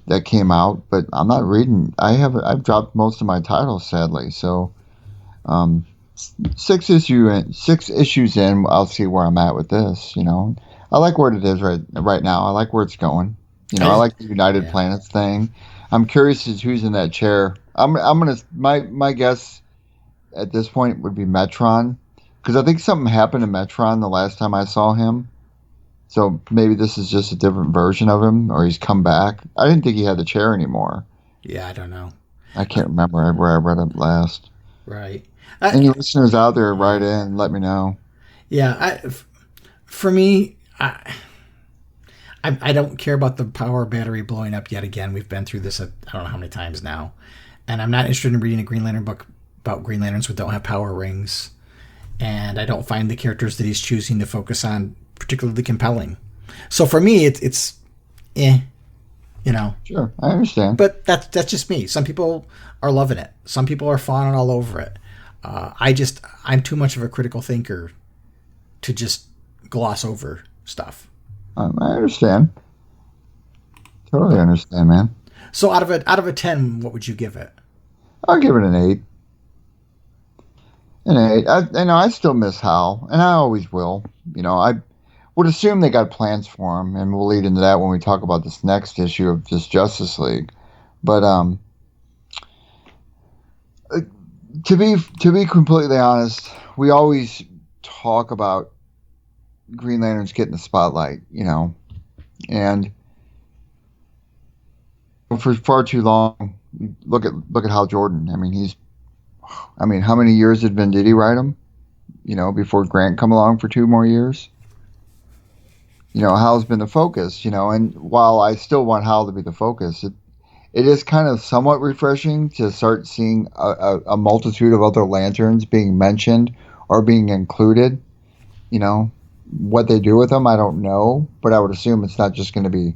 that came out, but I'm not reading. I've dropped most of my titles, sadly. So 6 issues in, I'll see where I'm at with this. I like where it is right now. I like where it's going. I like the United Planets thing. I'm curious as who's in that chair. My guess at this point would be Metron, because I think something happened to Metron the last time I saw him. So maybe this is just a different version of him, or he's come back. I didn't think he had the chair anymore. Yeah, I don't know. I can't remember where I read it last. Right. Any listeners out there, write in, let me know. Yeah, for me, I don't care about the power battery blowing up yet again. We've been through this I don't know how many times now. And I'm not interested in reading a Green Lantern book about Green Lanterns who don't have power rings. And I don't find the characters that he's choosing to focus on particularly compelling. So for me, it's Sure, I understand. But that's just me. Some people are loving it. Some people are fawning all over it. I'm too much of a critical thinker to just gloss over stuff. I understand. Totally understand, man. So out of a 10, what would you give it? I'll give it an 8. An 8. I still miss Hal, and I always will. I would assume they got plans for him, and we'll lead into that when we talk about this next issue of this Justice League. But to be completely honest, we always talk about Green Lanterns getting the spotlight, and for far too long. Look at Hal Jordan. How many years did Venditti write him? Before Grant come along for 2 more years. Hal's been the focus. And while I still want Hal to be the focus, it is kind of somewhat refreshing to start seeing a multitude of other Lanterns being mentioned or being included. What they do with them, I don't know, but I would assume it's not just going to be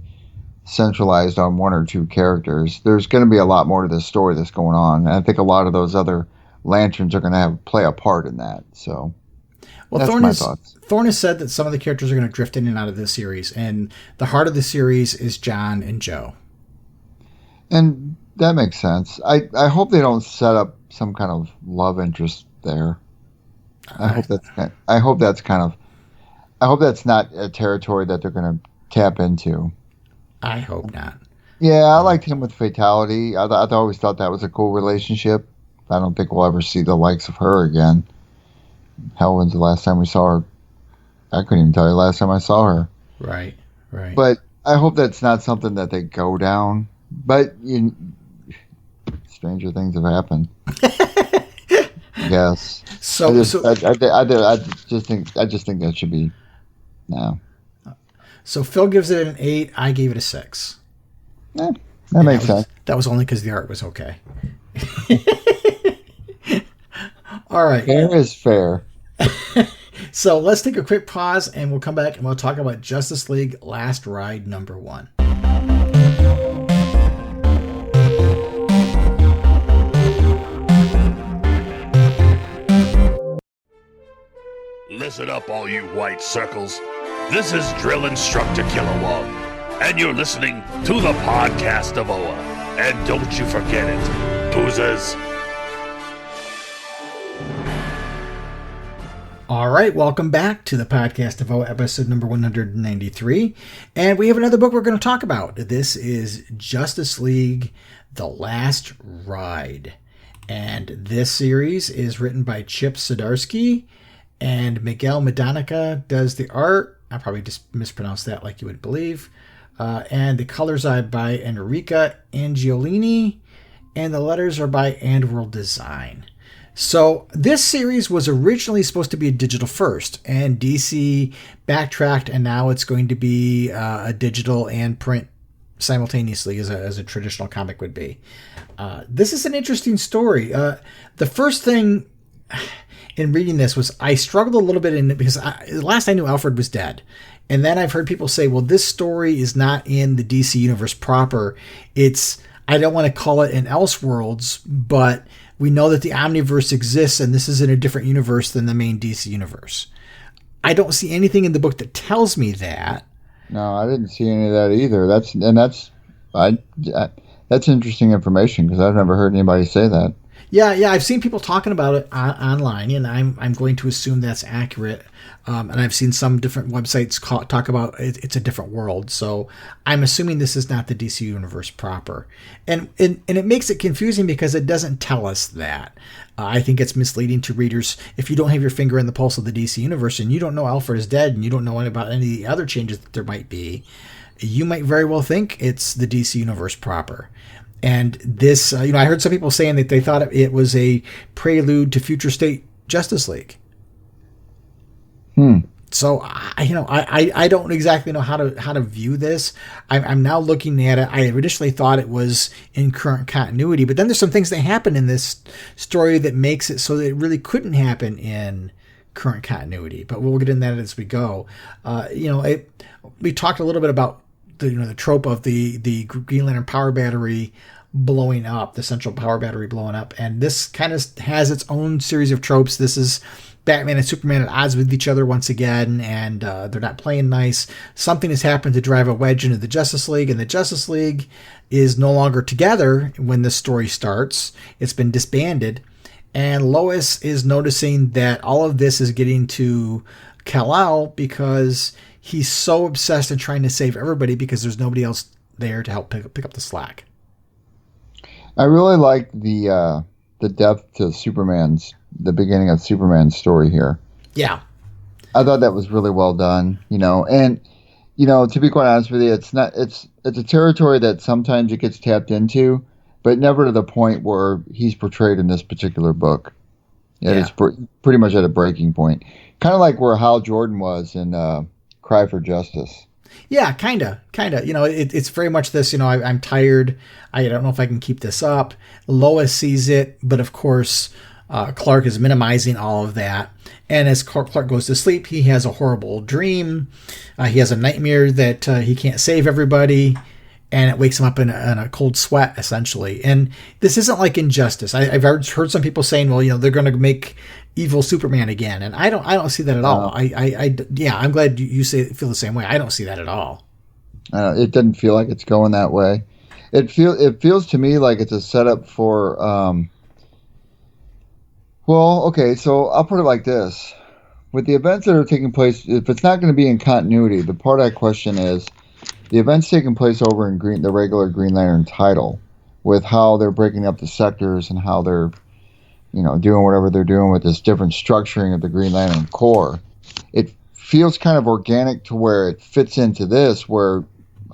centralized on 1 or 2 characters. There's going to be a lot more to this story that's going on, and I think a lot of those other Lanterns are going to play a part in that. So, that's my thoughts. Thorne has said that some of the characters are going to drift in and out of this series, and the heart of the series is John and Joe. And that makes sense. I hope they don't set up some kind of love interest there. I hope that's not a territory that they're going to tap into. I hope not. Yeah, I liked him with Fatality. I always thought that was a cool relationship. I don't think we'll ever see the likes of her again. Hell, when's the last time we saw her? I couldn't even tell you the last time I saw her. Right. But I hope that's not something that they go down. But stranger things have happened. Yes. I just think that should be no. So Phil gives it an 8. I gave it a 6. Yeah, that makes sense. That was only because the art was okay. All right. Fair is fair. So let's take a quick pause, and we'll come back and we'll talk about Justice League Last Ride number 1. Listen up, all you white circles. This is Drill Instructor Kilowog, and you're listening to the podcast of Oa. And don't you forget it, boozers. All right, welcome back to the podcast of Oa, episode number 193. And we have another book we're going to talk about. This is Justice League The Last Ride. And this series is written by Chip Zdarsky, and Miguel Madonica does the art. I probably just mispronounced that like you would believe. And the colors are by Enrica Angiolini, and the letters are by AndWorld Design. So this series was originally supposed to be a digital first, and DC backtracked, and now it's going to be a digital and print simultaneously as a traditional comic would be. This is an interesting story. The first thing in reading this was I struggled a little bit in it because last I knew Alfred was dead. And then I've heard people say, well, this story is not in the DC universe proper. I don't want to call it an Elseworlds, but we know that the Omniverse exists, and this is in a different universe than the main DC universe. I don't see anything in the book that tells me that. No, I didn't see any of that either. That's interesting information because I've never heard anybody say that. Yeah, I've seen people talking about it online, and I'm going to assume that's accurate. And I've seen some different websites talk about it's a different world. So I'm assuming this is not the DC universe proper. And it makes it confusing because it doesn't tell us that. I think it's misleading to readers if you don't have your finger in the pulse of the DC universe and you don't know Alfred is dead and you don't know about any of the other changes that there might be. You might very well think it's the DC universe proper. And this, I heard some people saying that they thought it was a prelude to Future State Justice League. So I don't exactly know how to view this. I'm now looking at it. I initially thought it was in current continuity, but then there's some things that happen in this story that makes it so that it really couldn't happen in current continuity. But we'll get into that as we go. We talked a little bit about the trope of the Green Lantern power battery blowing up, the central power battery blowing up, and this kind of has its own series of tropes. This is Batman and Superman at odds with each other once again, and they're not playing nice. Something has happened to drive a wedge into the Justice League, and the Justice League is no longer together when this story starts. It's been disbanded, And Lois is noticing that all of this is getting to Kal-El because he's so obsessed in trying to save everybody because there's nobody else there to help pick up the slack. I really like the depth to the beginning of Superman's story here. Yeah. I thought that was really well done, and to be quite honest with you, it's a territory that sometimes it gets tapped into, but never to the point where he's portrayed in this particular book. It's pretty much at a breaking point. Kind of like where Hal Jordan was in Cry for Justice. Yeah, kind of. It's very much this, I'm tired. I don't know if I can keep this up. Lois sees it, but of course, Clark is minimizing all of that. And as Clark goes to sleep, he has a horrible dream. He has a nightmare that he can't save everybody. And it wakes him up in a cold sweat, essentially. And this isn't like Injustice. I've heard some people saying, well, they're going to make evil Superman again, and I don't see that at all. I'm glad you feel the same way. I don't see that at all. It doesn't feel like it's going that way. It feels to me like it's a setup for. So I'll put it like this: with the events that are taking place, if it's not going to be in continuity, the part I question is the events taking place over in the regular Green Lantern title, with how they're breaking up the sectors and how they're, doing whatever they're doing with this different structuring of the Green Lantern Corps. It feels kind of organic to where it fits into this, where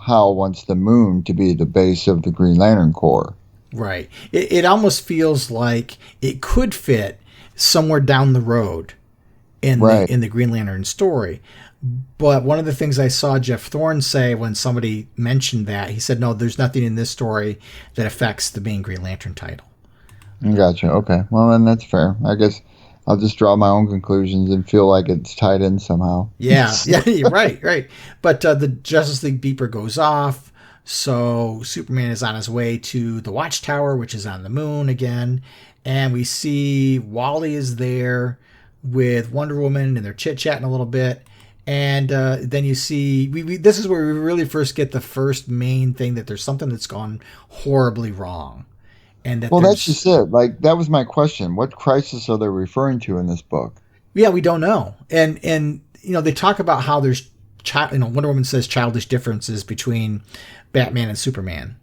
Hal wants the moon to be the base of the Green Lantern Corps. Right. It almost feels like it could fit somewhere down the road in the Green Lantern story. But one of the things I saw Geoff Thorne say when somebody mentioned that, he said, no, there's nothing in this story that affects the main Green Lantern title. Gotcha. Okay. Well, then that's fair. I guess I'll just draw my own conclusions and feel like it's tied in somehow. Yeah. Right. But the Justice League beeper goes off. So Superman is on his way to the Watchtower, which is on the moon again. And we see Wally is there with Wonder Woman, and they're chit-chatting a little bit. And then you see, this is where we really first get the first main thing that there's something that's gone horribly wrong. And that's just it. Like, that was my question. What crisis are they referring to in this book? Yeah, we don't know. And they talk about how there's, Wonder Woman says childish differences between Batman and Superman.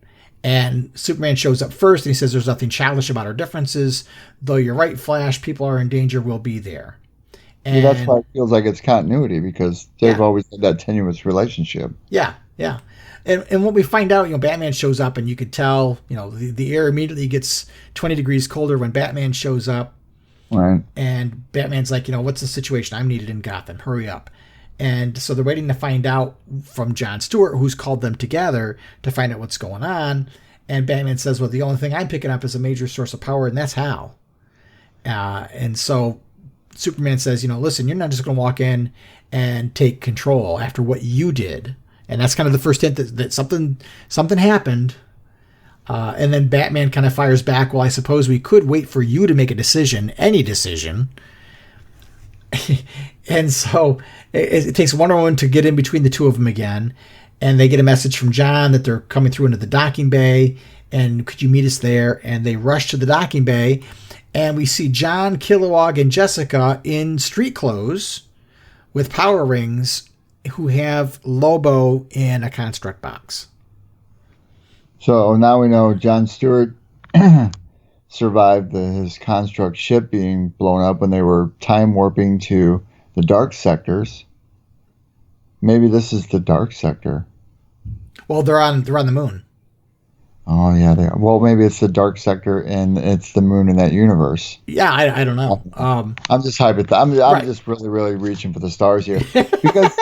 And Superman shows up first, and he says there's nothing childish about our differences. Though you're right, Flash, people are in danger, we'll be there. And that's why it feels like it's continuity, because they've always had that tenuous relationship. Yeah. And when we find out, Batman shows up, and you could tell, the air immediately gets 20 degrees colder when Batman shows up. Right. And Batman's like, what's the situation? I'm needed in Gotham. Hurry up. And so they're waiting to find out from John Stewart, who's called them together to find out what's going on. And Batman says, well, the only thing I'm picking up is a major source of power, and that's Hal. And so Superman says, listen, you're not just going to walk in and take control after what you did. And that's kind of the first hint that something happened. And then Batman kind of fires back, well, I suppose we could wait for you to make a decision, any decision. And so it takes Wonder Woman to get in between the two of them again. And they get a message from John that they're coming through into the docking bay. And could you meet us there? And they rush to the docking bay. And we see John, Kilowog, and Jessica in street clothes with power rings, who have Lobo in a construct box. So now we know John Stewart survived his construct ship being blown up when they were time warping to the dark sectors. Maybe this is the dark sector. Well, they're on the moon. Oh yeah, well maybe it's the dark sector and it's the moon in that universe. Yeah, I don't know. I'm just I'm just really reaching for the stars here, because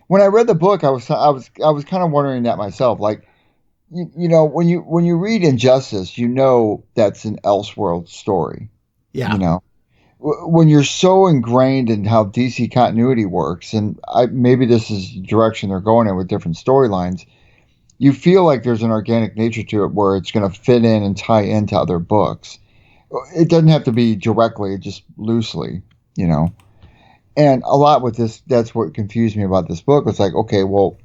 when I read the book, I was kind of wondering that myself. Like, when you read Injustice, that's an Elseworld story. Yeah. When you're so ingrained in how DC continuity works, and maybe this is the direction they're going in with different storylines, you feel like there's an organic nature to it where it's going to fit in and tie into other books. It doesn't have to be directly, just loosely, And a lot with this, that's what confused me about this book. It's like, okay, well,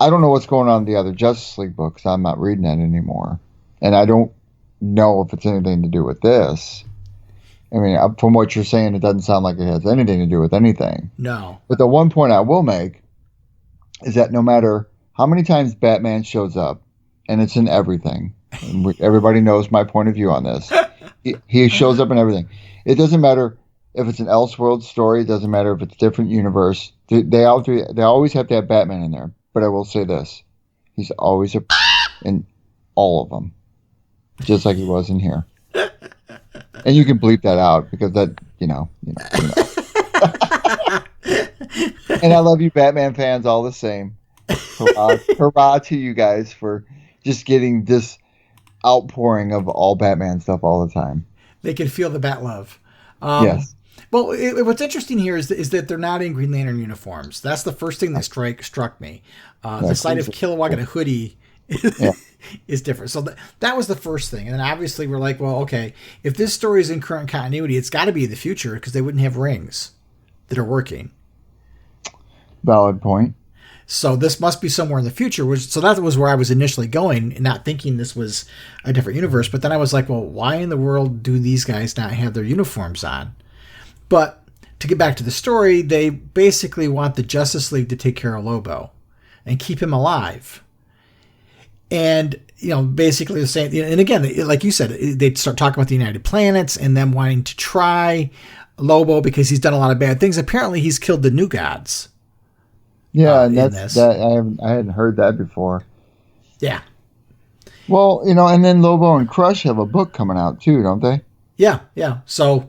I don't know what's going on in the other Justice League books. I'm not reading that anymore. And I don't know if it's anything to do with this. I mean, from what you're saying, it doesn't sound like it has anything to do with anything. No. But the one point I will make is that no matter how many times Batman shows up, and it's in everything, and everybody knows my point of view on this, he shows up in everything. It doesn't matter if it's an Elseworld story. It doesn't matter if it's a different universe. They always have to have Batman in there. But I will say this. He's always in all of them. Just like he was in here. And you can bleep that out because that, you know. And I love you Batman fans all the same. Hurrah to you guys for just getting this outpouring of all Batman stuff all the time. They can feel the Bat love. Yes. Well, what's interesting here is that they're not in Green Lantern uniforms. That's the first thing that struck me. The sight of Kilowog in a hoodie is different. So that was the first thing. And then obviously we're like, well, okay, if this story is in current continuity, it's got to be the future because they wouldn't have rings that are working. Valid point. So this must be somewhere in the future. So that was where I was initially going, not thinking this was a different universe. But then I was like, well, why in the world do these guys not have their uniforms on? But to get back to the story, they basically want the Justice League to take care of Lobo and keep him alive. And, basically the same. And again, like you said, they'd start talking about the United Planets and them wanting to try Lobo because he's done a lot of bad things. Apparently, he's killed the New Gods. Yeah, and I hadn't heard that before. Yeah. Well, and then Lobo and Crush have a book coming out too, don't they? Yeah. So,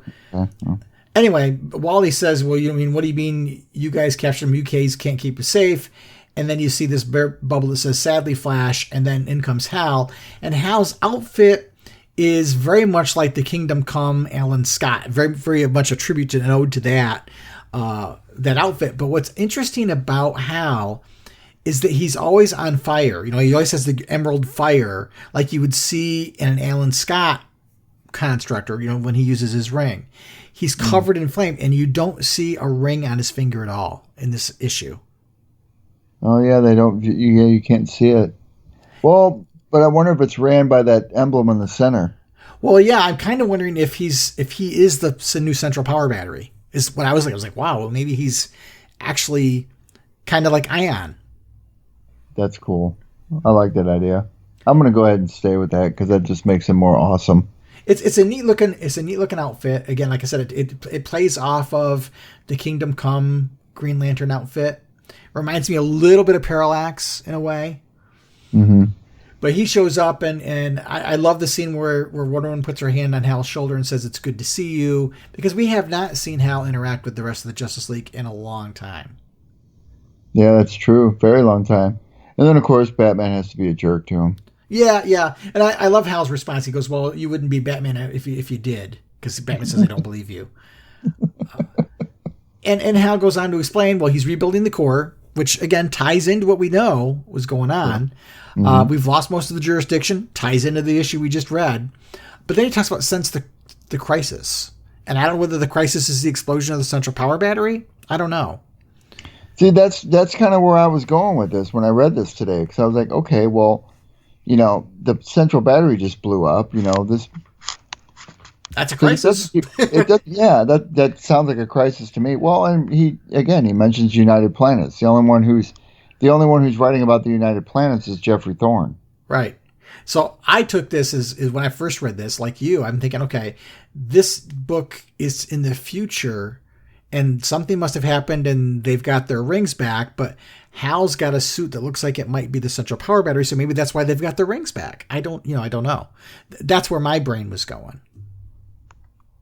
anyway, Wally says, well, what do you mean you guys captured him? UKs can't keep us safe. And then you see this bubble that says, sadly, Flash, and then in comes Hal. And Hal's outfit is very much like the Kingdom Come Alan Scott. Very, very much a tribute to an ode to that outfit. But what's interesting about Hal is that he's always on fire. He always has the emerald fire like you would see in an Alan Scott construct or, when he uses his ring. He's covered in flame, and you don't see a ring on his finger at all in this issue. Oh, yeah, they don't. You can't see it. Well, but I wonder if it's ran by that emblem in the center. Well, yeah, I'm kind of wondering if he is the new central power battery. Is what I was like. I was like, wow, well, maybe he's actually kind of like Ion. That's cool. I like that idea. I'm going to go ahead and stay with that because that just makes him more awesome. It's a neat looking outfit. Again, like I said, it plays off of the Kingdom Come Green Lantern outfit. Reminds me a little bit of Parallax in a way. Mm-hmm. But he shows up, and I love the scene where Wonder Woman puts her hand on Hal's shoulder and says, it's good to see you, because we have not seen Hal interact with the rest of the Justice League in a long time. Yeah, that's true. Very long time. And then, of course, Batman has to be a jerk to him. Yeah. And I love Hal's response. He goes, well, you wouldn't be Batman if you did, because Batman says, I don't believe you. And Hal goes on to explain, well, he's rebuilding the core, which, again, ties into what we know was going on. Mm-hmm. We've lost most of the jurisdiction, ties into the issue we just read. But then he talks about since the crisis. And I don't know whether the crisis is the explosion of the central power battery. I don't know. See, that's kind of where I was going with this when I read this today. Because I was like, okay, well, the central battery just blew up. That's a crisis. That sounds like a crisis to me. Well, and he mentions United Planets. The only one who's writing about the United Planets is Geoffrey Thorne. Right. So I took this as when I first read this, like you, I'm thinking, okay, this book is in the future and something must have happened and they've got their rings back, but Hal's got a suit that looks like it might be the central power battery. So maybe that's why they've got their rings back. I don't know. That's where my brain was going.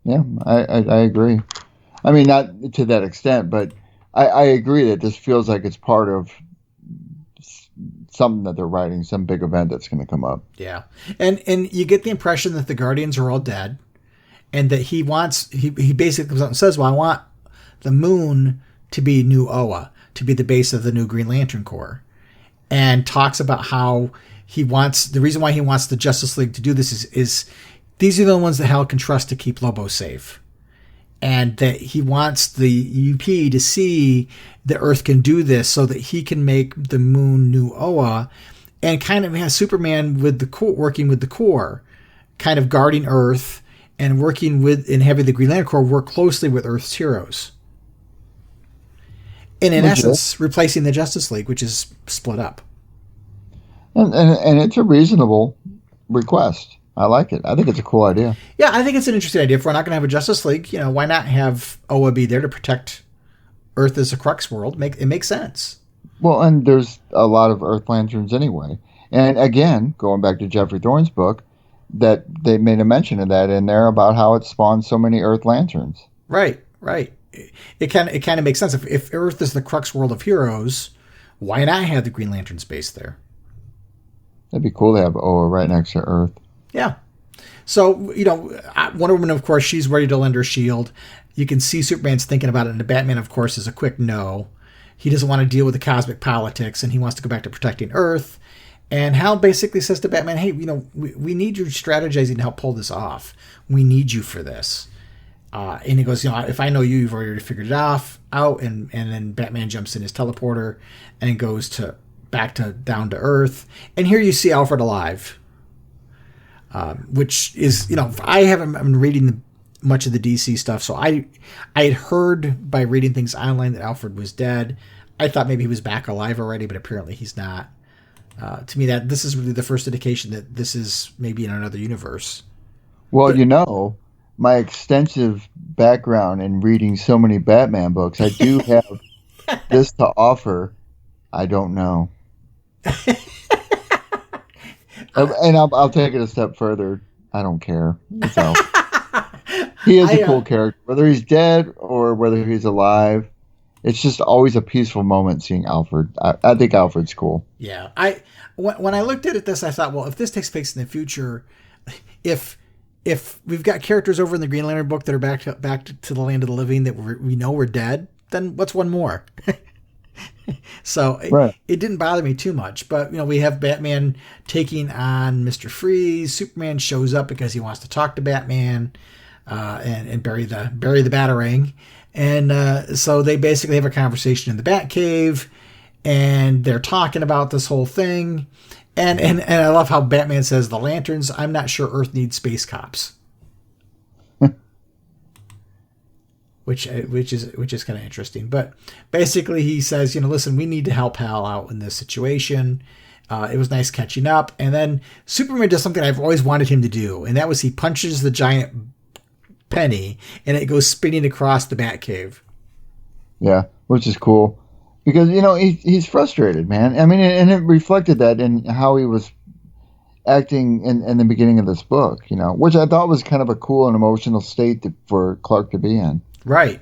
Yeah, I agree. I mean, not to that extent, but I agree that this feels like it's part of something that they're writing, some big event that's going to come up. Yeah. And you get the impression that the Guardians are all dead and that he basically comes out and says, well, I want the moon to be New Oa, to be the base of the new Green Lantern Corps, and talks about how the reason why he wants the Justice League to do this is these are the ones that Hal can trust to keep Lobo safe. And that he wants the UP to see that Earth can do this so that he can make the moon New Oa and kind of has Superman with the core, working with the core kind of guarding Earth and working with and having the Green Lantern Corps work closely with Earth's heroes. And in essence, replacing the Justice League, which is split up. And it's a reasonable request. I like it. I think it's a cool idea. Yeah, I think it's an interesting idea. If we're not going to have a Justice League, why not have Oa be there to protect Earth as a crux world? It makes sense. Well, and there's a lot of Earth Lanterns anyway. And again, going back to Geoffrey Thorne's book, that they made a mention of that in there about how it spawned so many Earth Lanterns. Right. It kind of makes sense. If Earth is the crux world of heroes, why not have the Green Lantern base there? That'd be cool to have Oa right next to Earth. Yeah. So, Wonder Woman, of course, she's ready to lend her shield. You can see Superman's thinking about it, and the Batman, of course, is a quick no. He doesn't want to deal with the cosmic politics, and he wants to go back to protecting Earth. And Hal basically says to Batman, hey, we need you strategizing to help pull this off. We need you for this. And he goes, if I know you've already figured it out. And then Batman jumps in his teleporter and goes down to Earth. And here you see Alfred alive. Which is, I haven't been reading much of the DC stuff, so I had heard by reading things online that Alfred was dead. I thought maybe he was back alive already, but apparently he's not. To me, that this is really the first indication that this is maybe in another universe. Well, my extensive background in reading so many Batman books, I do have this to offer. I don't know. And I'll take it a step further. I don't care. So, he is a cool character. Whether he's dead or whether he's alive, it's just always a peaceful moment seeing Alfred. I think Alfred's cool. Yeah. When I looked at this, I thought, well, if this takes place in the future, if we've got characters over in the Green Lantern book that are back to the land of the living that we know we're dead, then what's one more? So it didn't bother me too much, but we have Batman taking on Mr. Freeze. Superman shows up because he wants to talk to Batman and bury the Batarang, and so they basically have a conversation in the Batcave, and they're talking about this whole thing, and I love how Batman says the lanterns. I'm not sure Earth needs space cops. Which is kind of interesting. But basically he says, listen, we need to help Hal out in this situation. It was nice catching up. And then Superman does something I've always wanted him to do. And that was he punches the giant penny and it goes spinning across the Batcave. Yeah, which is cool. Because, he's frustrated, man. I mean, and it reflected that in how he was acting in the beginning of this book, which I thought was kind of a cool and emotional state for Clark to be in. Right.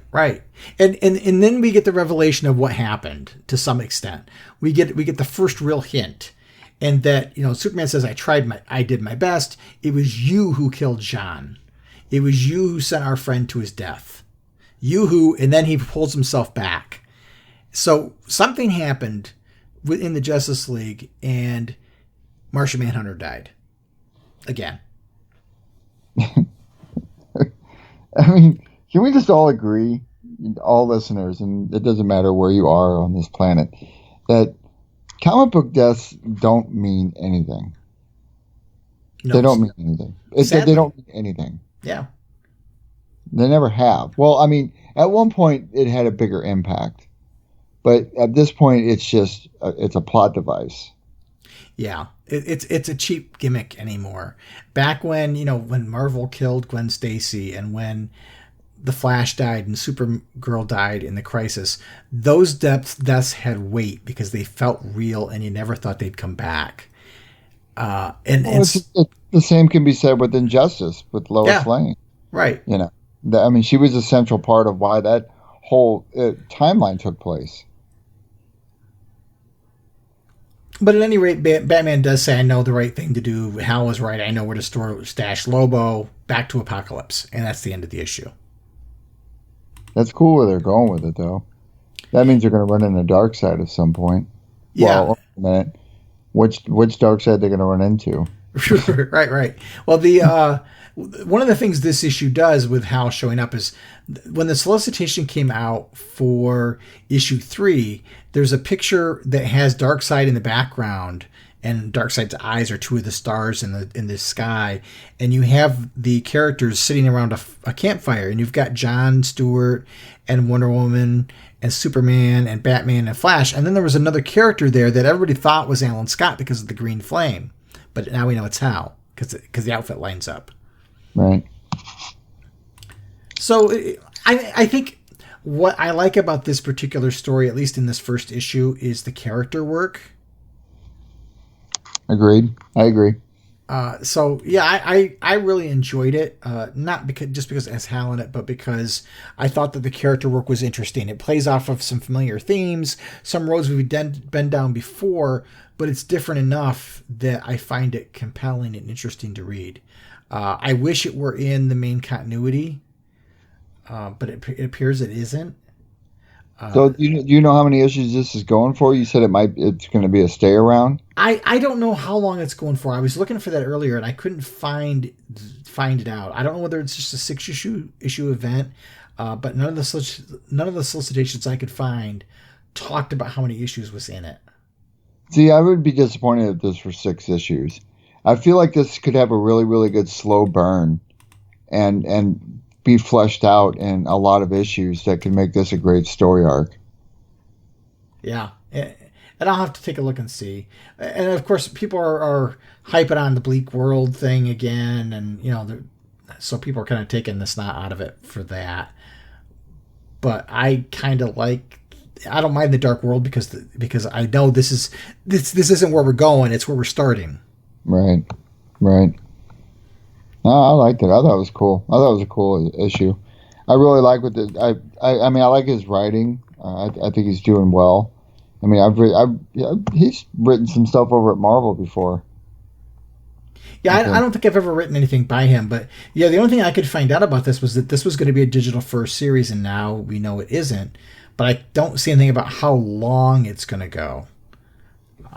And then we get the revelation of what happened to some extent. We get the first real hint. And that, Superman says, I did my best. It was you who killed John. It was you who sent our friend to his death. And then he pulls himself back. So something happened within the Justice League and Martian Manhunter died. Again. I mean, can we just all agree, all listeners, and it doesn't matter where you are on this planet, that comic book deaths don't mean anything? No, they don't mean anything. They don't mean anything. Yeah. They never have. Well, I mean, at one point it had a bigger impact. But at this point, it's just, it's a plot device. Yeah. It's a cheap gimmick anymore. Back when, when Marvel killed Gwen Stacy and when the Flash died and Supergirl died in the Crisis, those deaths had weight because they felt real and you never thought they'd come back. The same can be said with Injustice with Lois Lane. Right. I mean, she was a central part of why that whole timeline took place. But at any rate, Batman does say, I know the right thing to do. Hal was right. I know where to stash Lobo. Back to Apocalypse. And that's the end of the issue. That's cool where they're going with it, though. That means they're going to run into Darkseid at some point. Yeah. Well, wait a minute. Which Darkseid they're going to run into? Right. Well, one of the things this issue does with Hal showing up is when the solicitation came out for issue 3, there's a picture that has Darkseid in the background and Darkseid's eyes are two of the stars in the sky, and you have the characters sitting around a campfire, and you've got John Stewart and Wonder Woman and Superman and Batman and Flash, and then there was another character there that everybody thought was Alan Scott because of the green flame, but now we know it's Hal because the outfit lines up. Right. So I think what I like about this particular story, at least in this first issue, is the character work. Agreed. I agree. So yeah, I really enjoyed it. Not because it has Hal in it, but because I thought that the character work was interesting. It plays off of some familiar themes, some roads we've been down before, but it's different enough that I find it compelling and interesting to read. I wish it were in the main continuity, but it appears it isn't. So do you know how many issues this is going for? You said it's going to be a stay around. I don't know how long it's going for. I was looking for that earlier and I couldn't find it out. I don't know whether it's just a 6 issue event, but none of the solicitations I could find talked about how many issues was in it. See, I would be disappointed if this were 6 issues. I feel like this could have a really, really good slow burn, and be fleshed out in a lot of issues that can make this a great story arc. Yeah, and I'll have to take a look and see. And of course, people are hyping on the Bleak World thing again, and so people are kind of taking the snot out of it for that. But I kind of I don't mind the Dark World because I know this isn't where we're going; it's where we're starting. Right. No, I liked it. I thought it was cool. I thought it was a cool issue. I really like I like his writing. I think he's doing well. I mean, he's written some stuff over at Marvel before. Yeah, I don't think I've ever written anything by him, but yeah, the only thing I could find out about this was that this was going to be a digital first series, and now we know it isn't. But I don't see anything about how long it's going to go.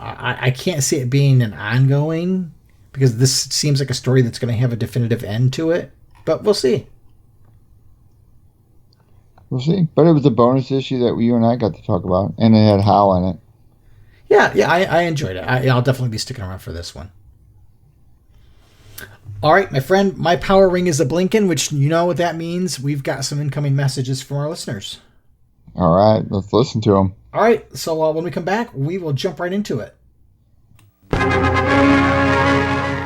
I can't see it being an ongoing, because this seems like a story that's going to have a definitive end to it. But we'll see. We'll see. But it was a bonus issue that you and I got to talk about, and it had Hal in it. Yeah, I enjoyed it. I'll definitely be sticking around for this one. All right, my friend, my power ring is a blinking, which you know what that means. We've got some incoming messages from our listeners. All right, let's listen to them. All right, so when we come back, we will jump right into it.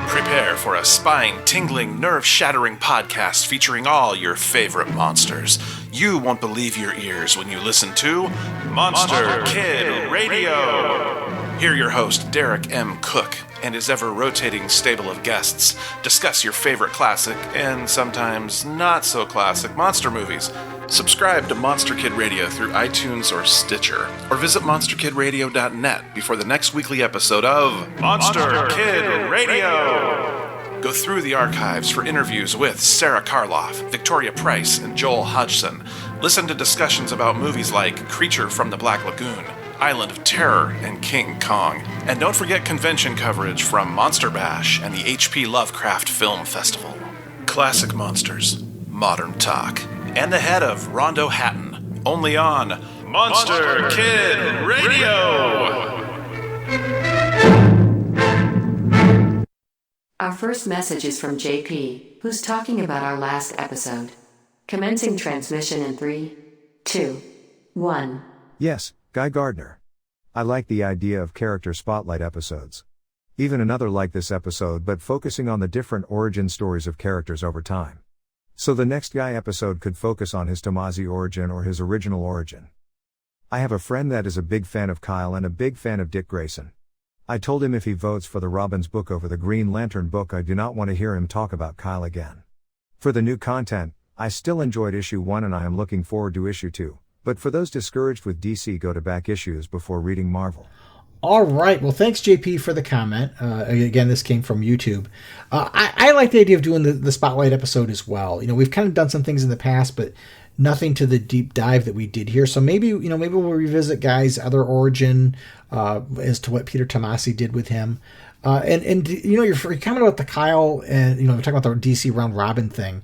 Prepare for a spine-tingling, nerve-shattering podcast featuring all your favorite monsters. You won't believe your ears when you listen to Monster Kid Radio. Hear your host, Derek M. Cook, and his ever-rotating stable of guests discuss your favorite classic and sometimes not-so-classic monster movies. Subscribe to Monster Kid Radio through iTunes or Stitcher, or visit monsterkidradio.net before the next weekly episode of Monster Kid Radio. Go through the archives for interviews with Sarah Karloff, Victoria Price, and Joel Hodgson. Listen to discussions about movies like Creature from the Black Lagoon, Island of Terror, and King Kong. And don't forget convention coverage from Monster Bash and the H.P. Lovecraft Film Festival. Classic monsters, modern talk, and the head of Rondo Hatton, only on Monster Kid Radio! Our first message is from JP, who's talking about our last episode. Commencing transmission in 3, 2, 1. Yes, Guy Gardner. I like the idea of character spotlight episodes. Even another like this episode, but focusing on the different origin stories of characters over time. So the next Guy episode could focus on his Tomasi origin or his original origin. I have a friend that is a big fan of Kyle and a big fan of Dick Grayson. I told him if he votes for the Robbins book over the Green Lantern book, I do not want to hear him talk about Kyle again. For the new content, I still enjoyed issue 1 and I am looking forward to issue 2. But for those discouraged with DC, go to back issues before reading Marvel. All right. Well, thanks, JP, for the comment. Again, this came from YouTube. I like the idea of doing the spotlight episode as well. We've kind of done some things in the past, but nothing to the deep dive that we did here. So maybe we'll revisit Guy's other origin as to what Peter Tomasi did with him. And your comment about the Kyle and we're talking about the DC round robin thing.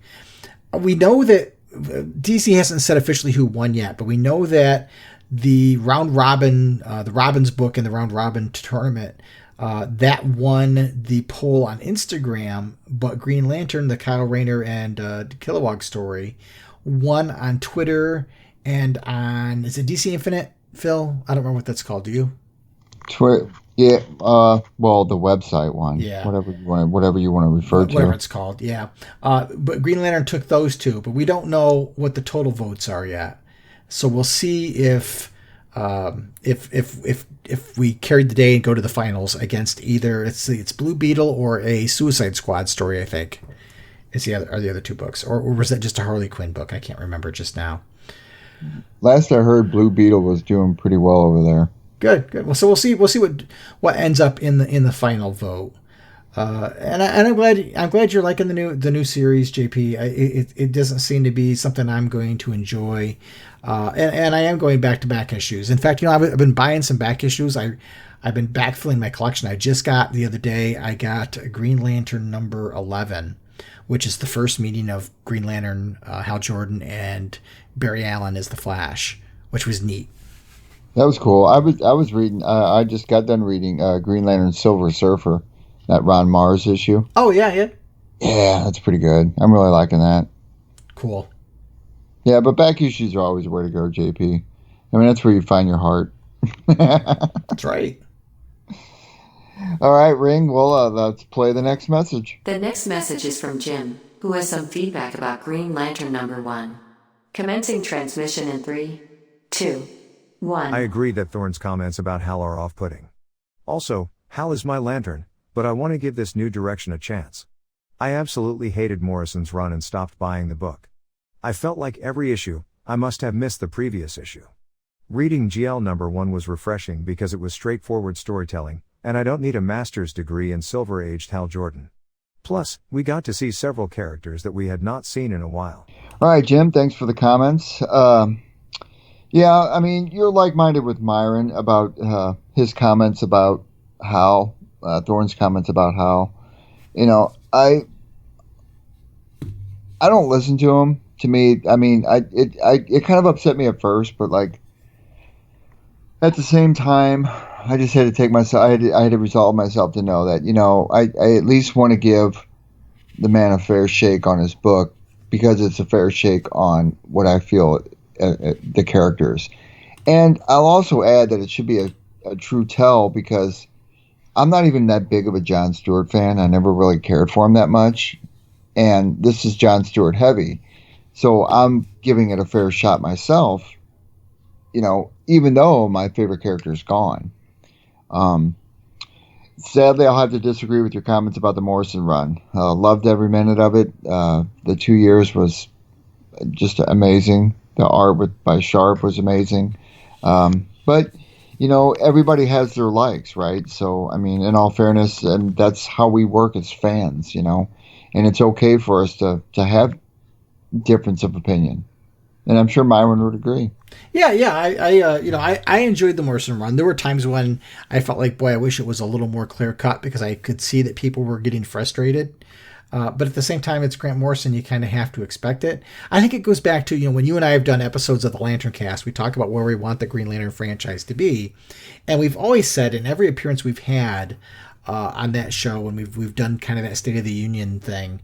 We know that DC hasn't said officially who won yet, but we know that the round robin, the Robbins book and the round robin tournament That won the poll on Instagram, but Green Lantern, the Kyle Rayner and Kilowog story, won on Twitter and on, is it DC Infinite, Phil? I don't remember what that's called. Do you? Twitter. Yeah. Well, the website one. Yeah. Whatever you want to refer to. Whatever it's called. Yeah. But Green Lantern took those two, but we don't know what the total votes are yet. So we'll see if we carried the day and go to the finals against either it's Blue Beetle or a Suicide Squad story. I think is the other two books, or was that just a Harley Quinn book? I can't remember just now. Last I heard, Blue Beetle was doing pretty well over there. Good. Well, so we'll see what ends up in the final vote. And I'm glad you're liking the new series, JP. It doesn't seem to be something I'm going to enjoy. And I am going back-to-back issues. In fact, I've been buying some back issues. I've been backfilling my collection. I just got the other day. I got Green Lantern number 11, which is the first meeting of Green Lantern, Hal Jordan, and Barry Allen as the Flash, which was neat. That was cool. I was reading. I just got done reading Green Lantern Silver Surfer, that Ron Mars issue. Oh yeah. Yeah, that's pretty good. I'm really liking that. Cool. Yeah, but back issues are always the way to go, JP. I mean, that's where you find your heart. That's right. All right, Ring. Well, let's play the next message. The next message is from Jim, who has some feedback about Green Lantern number 1. Commencing transmission in 3, 2, 1. I agree that Thorne's comments about Hal are off-putting. Also, Hal is my Lantern, but I want to give this new direction a chance. I absolutely hated Morrison's run and stopped buying the book. I felt like every issue, I must have missed the previous issue. Reading GL number 1 was refreshing because it was straightforward storytelling, and I don't need a master's degree in silver-aged Hal Jordan. Plus, we got to see several characters that we had not seen in a while. All right, Jim, thanks for the comments. Yeah, I mean, you're like-minded with Myron about his comments about Hal, Thorne's comments about Hal. I don't listen to him. To me, I mean, it kind of upset me at first, but like at the same time, I just had to take myself. I had to resolve myself to know that I at least want to give the man a fair shake on his book because it's a fair shake on what I feel the characters. And I'll also add that it should be a true tell because I'm not even that big of a Jon Stewart fan. I never really cared for him that much. And this is Jon Stewart heavy. So I'm giving it a fair shot myself, even though my favorite character is gone. Sadly, I'll have to disagree with your comments about the Morrison run. Loved every minute of it. The 2 years was just amazing. The art by Sharp was amazing. But, everybody has their likes, right? So, I mean, in all fairness, and that's how we work as fans, and it's okay for us to have difference of opinion. And I'm sure Myron would agree. Yeah. I enjoyed the Morrison run. There were times when I felt like, boy, I wish it was a little more clear cut because I could see that people were getting frustrated. But at the same time, it's Grant Morrison. You kind of have to expect it. I think it goes back to, when you and I have done episodes of the Lantern Cast, we talk about where we want the Green Lantern franchise to be. And we've always said in every appearance we've had on that show, when we've done kind of that State of the Union thing,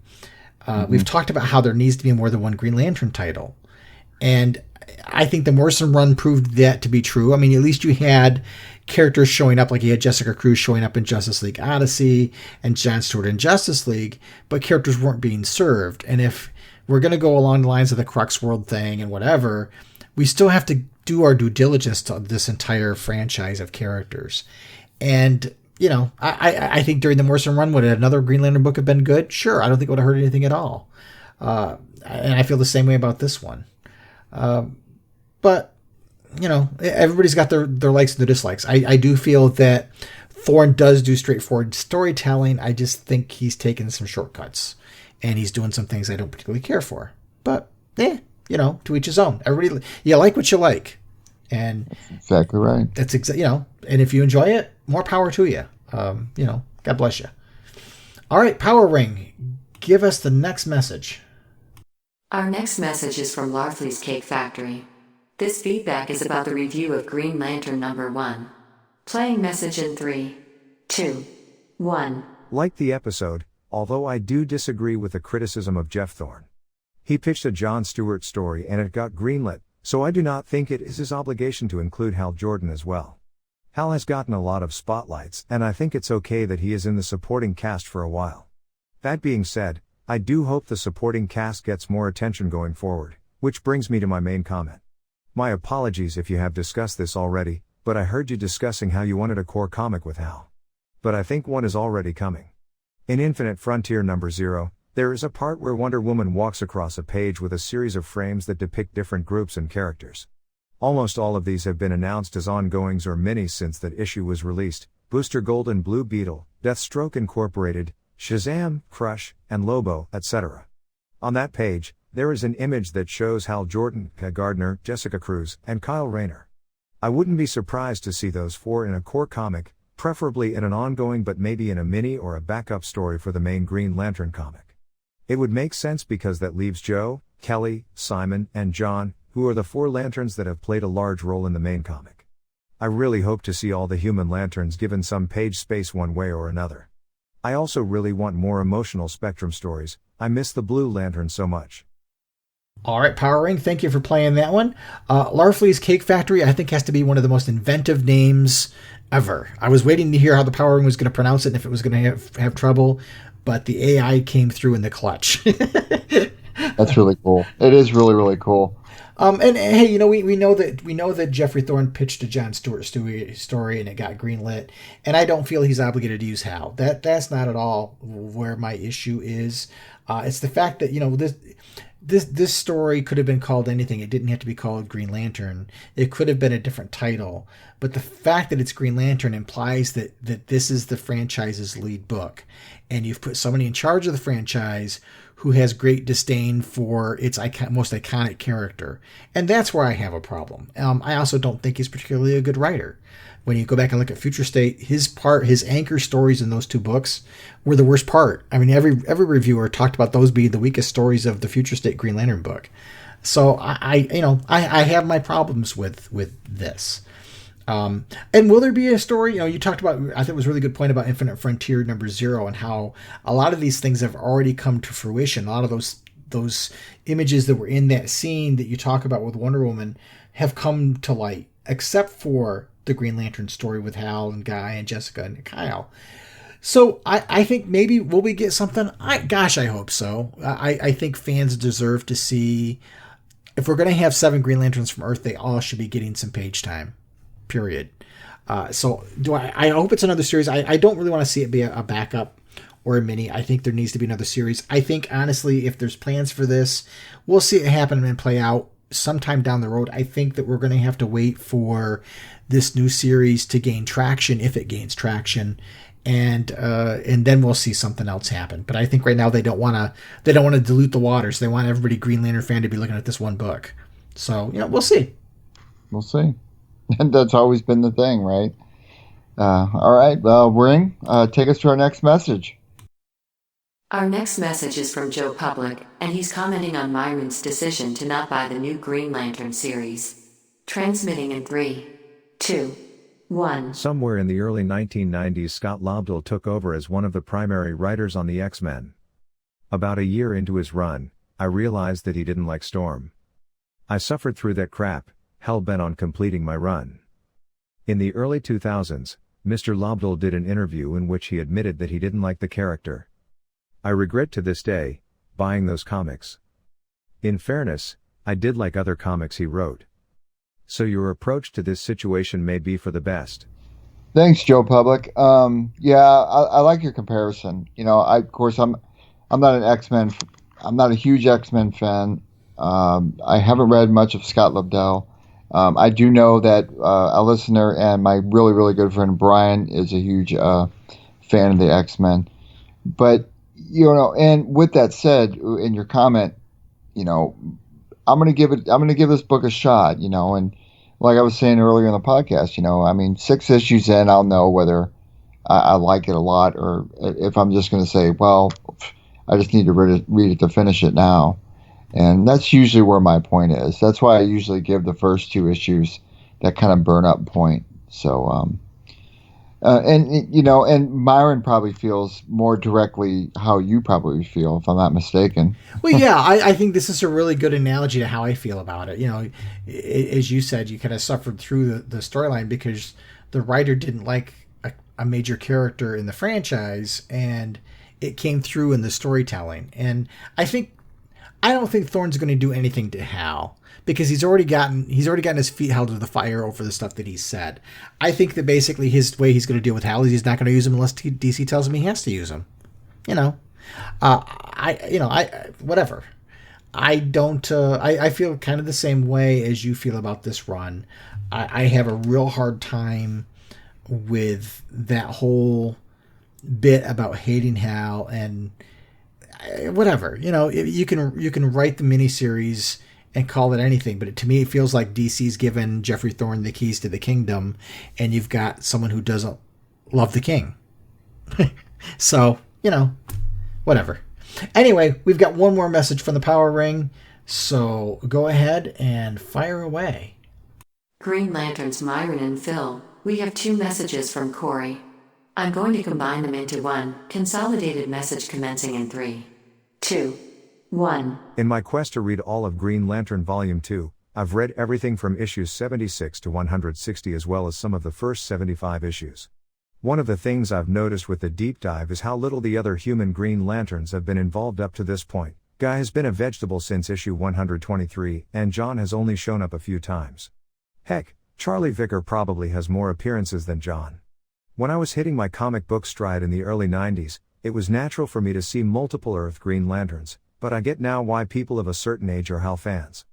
we've talked about how there needs to be more than one Green Lantern title. And I think the Morrison run proved that to be true. I mean, at least you had characters showing up, like you had Jessica Cruz showing up in Justice League Odyssey and Jon Stewart in Justice League, but characters weren't being served. And if we're going to go along the lines of the Crux World thing and whatever, we still have to do our due diligence to this entire franchise of characters. And, I think during the Morrison run, would another Green Lantern book have been good? Sure. I don't think it would have hurt anything at all. And I feel the same way about this one. But, everybody's got their likes and their dislikes. I do feel that Thorne does do straightforward storytelling. I just think he's taken some shortcuts and he's doing some things I don't particularly care for. But, to each his own. Everybody, you like what you like. And that's exactly right. That's and if you enjoy it, more power to you. God bless you. All right, Power Ring, give us the next message. Our next message is from Larfleeze Cake Factory. This feedback is about the review of Green Lantern number 1. Playing message in 3, 2, 1. Like the episode, although I do disagree with the criticism of Geoff Thorne. He pitched a Jon Stewart story and it got greenlit, so I do not think it is his obligation to include Hal Jordan as well. Hal has gotten a lot of spotlights, and I think it's okay that he is in the supporting cast for a while. That being said, I do hope the supporting cast gets more attention going forward, which brings me to my main comment. My apologies if you have discussed this already, but I heard you discussing how you wanted a core comic with Hal. But I think one is already coming. In Infinite Frontier number 0, there is a part where Wonder Woman walks across a page with a series of frames that depict different groups and characters. Almost all of these have been announced as ongoings or minis since that issue was released: Booster Gold and Blue Beetle, Deathstroke Incorporated, Shazam, Crush, and Lobo, etc. On that page, there is an image that shows Hal Jordan, Guy Gardner, Jessica Cruz, and Kyle Rayner. I wouldn't be surprised to see those 4 in a core comic, preferably in an ongoing but maybe in a mini or a backup story for the main Green Lantern comic. It would make sense because that leaves Joe, Kelly, Simon, and John, who are the 4 Lanterns that have played a large role in the main comic. I really hope to see all the human Lanterns given some page space one way or another. I also really want more emotional Spectrum stories. I miss the Blue Lantern so much. All right, Power Ring, thank you for playing that one. Larfleeze Cake Factory, I think, has to be one of the most inventive names ever. I was waiting to hear how the Power Ring was going to pronounce it and if it was going to have trouble, but the AI came through in the clutch. That's really cool. It is really, really cool. And hey, we know that Geoffrey Thorne pitched a Jon Stewart story and it got greenlit, and I don't feel he's obligated to use Hal. That's not at all where my issue is. It's the fact that this story could have been called anything. It didn't have to be called Green Lantern. It could have been a different title. But the fact that it's Green Lantern implies that this is the franchise's lead book. And you've put somebody in charge of the franchise who has great disdain for its most iconic character. And that's where I have a problem. I also don't think he's particularly a good writer. When you go back and look at Future State, his anchor stories in those 2 books were the worst part. I mean, every reviewer talked about those being the weakest stories of the Future State Green Lantern book. So I have my problems with this. And will there be a story? You talked about, I think it was a really good point about Infinite Frontier number 0 and how a lot of these things have already come to fruition. A lot of those images that were in that scene that you talk about with Wonder Woman have come to light, except for the Green Lantern story with Hal and Guy and Jessica and Kyle. So I think maybe will we get something? I hope so. I think fans deserve to see, if we're going to have 7 Green Lanterns from Earth, they all should be getting some page time. Period. So I hope it's another series. I don't really want to see it be a backup or a mini. I think there needs to be another series. I think, honestly, if there's plans for this, we'll see it happen and play out sometime down the road. I think that we're going to have to wait for this new series to gain traction, if it gains traction, and then we'll see something else happen. But I think right now they don't want to dilute the waters. They want everybody Green Lantern fan to be looking at this one book. So we'll see. We'll see. And that's always been the thing, right? All right, Ring, take us to our next message. Our next message is from Joe Public, and he's commenting on Myron's decision to not buy the new Green Lantern series. Transmitting in 3, 2, 1. Somewhere in the early 1990s, Scott Lobdell took over as one of the primary writers on the X-Men. About a year into his run, I realized that he didn't like Storm. I suffered through that crap, hell-bent on completing my run. In the early 2000s, Mr. Lobdell did an interview in which he admitted that he didn't like the character. I regret to this day buying those comics. In fairness, I did like other comics he wrote. So your approach to this situation may be for the best. Thanks, Joe Public. I like your comparison. Of course, I'm not an X-Men. I'm not a huge X-Men fan. I haven't read much of Scott Lobdell. I do know that a listener and my really, really good friend Brian is a huge fan of the X-Men. But, and with that said, in your comment, I'm going to give this book a shot, and like I was saying earlier in the podcast, 6 issues in, I'll know whether I like it a lot or if I'm just going to say, well, I just need to read it to finish it now. And that's usually where my point is. That's why I usually give the first 2 issues that kind of burn up point. So, And Myron probably feels more directly how you probably feel, if I'm not mistaken. Well, yeah, I think this is a really good analogy to how I feel about it. As you said, you kind of suffered through the storyline because the writer didn't like a major character in the franchise, and it came through in the storytelling. And I don't think Thorne's going to do anything to Hal, because he's already gotten his feet held to the fire over the stuff that he said. I think that basically his way he's going to deal with Hal is he's not going to use him unless DC tells him he has to use him. Whatever. I don't. I feel kind of the same way as you feel about this run. I have a real hard time with that whole bit about hating Hal and whatever. You can write the miniseries and call it anything, but to me it feels like DC's given Geoffrey Thorne the keys to the kingdom, and you've got someone who doesn't love the king. So, whatever. Anyway, we've got one more message from the Power Ring, so go ahead and fire away. Green Lantern's Myron and Phil, we have 2 messages from Corey. I'm going to combine them into one consolidated message commencing in 3, 2, 1. In my quest to read all of Green Lantern Volume 2, I've read everything from issues 76 to 160 as well as some of the first 75 issues. One of the things I've noticed with the deep dive is how little the other human Green Lanterns have been involved up to this point. Guy has been a vegetable since issue 123, and John has only shown up a few times. Heck, Charlie Vicker probably has more appearances than John. When I was hitting my comic book stride in the early 90s, it was natural for me to see multiple Earth Green Lanterns, but I get now why people of a certain age are Hal fans.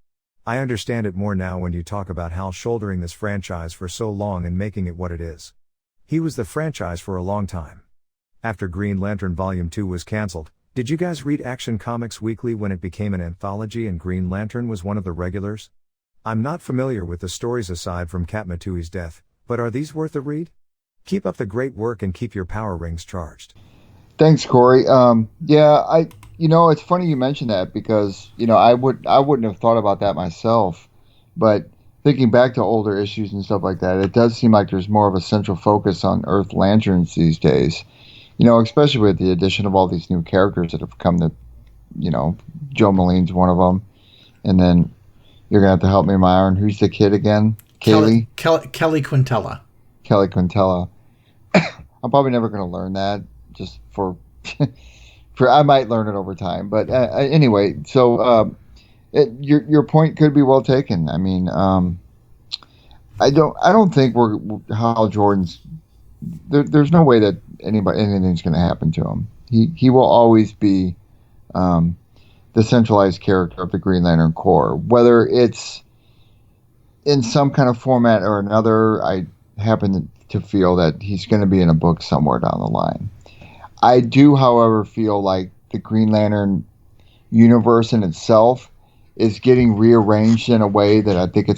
I understand it more now when you talk about Hal shouldering this franchise for so long and making it what it is. He was the franchise for a long time. After Green Lantern Volume 2 was cancelled, did you guys read Action Comics Weekly when it became an anthology and Green Lantern was one of the regulars? I'm not familiar with the stories aside from Katmatui's death, but are these worth a read? Keep up the great work and keep your power rings charged. Thanks, Corey. It's funny you mentioned that because, I wouldn't have thought about that myself, but thinking back to older issues and stuff like that, it does seem like there's more of a central focus on Earth Lanterns these days, especially with the addition of all these new characters that have come to, Joe Maline's one of them. And then you're going to have to help me, Myron. Who's the kid again? Kelly Quintella. Kelly Quintella. I'm probably never going to learn that just for I might learn it over time. But anyway, so your point could be well taken. I mean, I don't think Hal Jordan's. There's no way that anything's going to happen to him. He will always be the centralized character of the Green Lantern Corps, whether it's in some kind of format or another. I happen to feel that he's going to be in a book somewhere down the line. I do, however, feel like the Green Lantern universe in itself is getting rearranged in a way that I think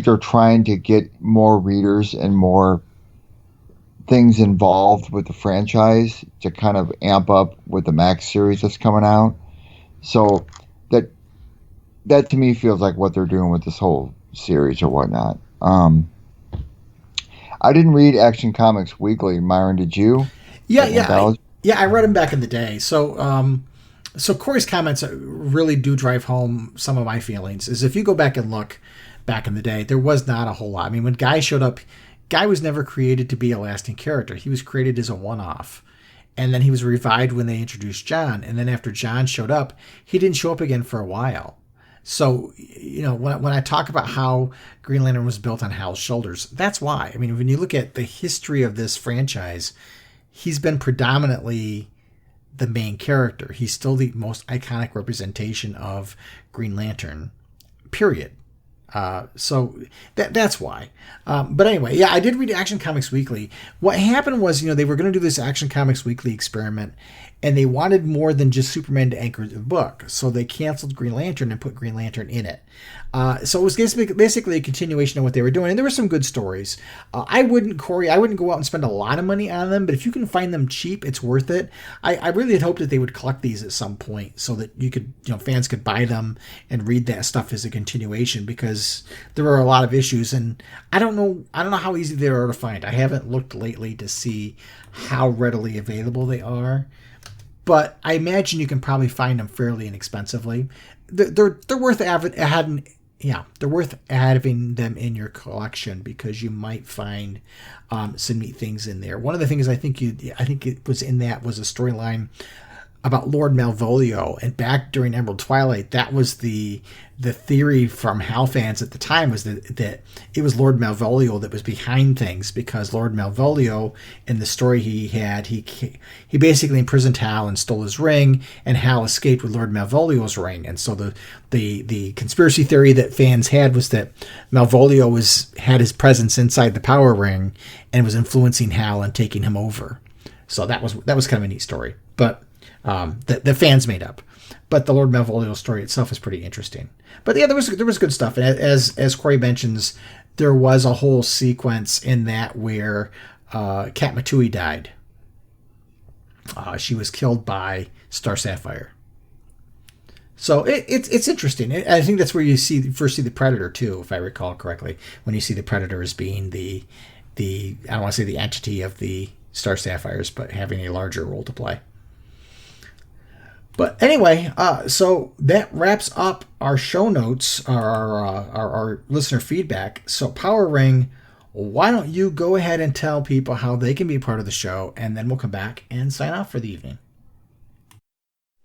they're trying to get more readers and more things involved with the franchise to kind of amp up with the Max series that's coming out. So that to me feels like what they're doing with this whole series or whatnot. I didn't read Action Comics Weekly. Myron, did you? Yeah. I read them back in the day. So Corey's comments really do drive home some of my feelings. Is if you go back and look back in the day, there was not a whole lot. I mean, when Guy showed up, Guy was never created to be a lasting character. He was created as a one-off. And then he was revived when they introduced John. And then after John showed up, he didn't show up again for a while. So, when I talk about how Green Lantern was built on Hal's shoulders, that's why. I mean, when you look at the history of this franchise, he's been predominantly the main character. He's still the most iconic representation of Green Lantern, period. So that's why. But anyway, yeah, I did read Action Comics Weekly. What happened was, they were going to do this Action Comics Weekly experiment, and they wanted more than just Superman to anchor the book. So they canceled Green Lantern and put Green Lantern in it. So it was basically a continuation of what they were doing. And there were some good stories. I wouldn't go out and spend a lot of money on them, but if you can find them cheap, it's worth it. I really had hoped that they would collect these at some point so that you could, fans could buy them and read that stuff as a continuation, because because there were a lot of issues, and I don't know how easy they are to find. I haven't looked lately to see how readily available they are, but I imagine you can probably find them fairly inexpensively. They're worth having them in your collection because you might find some neat things in there. One of the things I think it was in that was a storyline about Lord Malvolio, and back during Emerald Twilight, that was the theory from HAL fans at the time, was that it was Lord Malvolio that was behind things, because Lord Malvolio, in the story he basically imprisoned HAL and stole his ring, and HAL escaped with Lord Malvolio's ring. And so the conspiracy theory that fans had was that Malvolio had his presence inside the power ring and was influencing HAL and taking him over. So that was kind of a neat story, but the fans made up. But the Lord Malvolio story itself is pretty interesting. But yeah, there was good stuff. And as Corey mentions, there was a whole sequence in that where Kat Matui died. She was killed by Star Sapphire. So it's interesting. I think that's where you first see the Predator too, if I recall correctly. When you see the Predator as being the I don't want to say the entity of the Star Sapphires, but having a larger role to play. But anyway, so that wraps up our show notes, our listener feedback. So Power Ring, why don't you go ahead and tell people how they can be part of the show, and then we'll come back and sign off for the evening.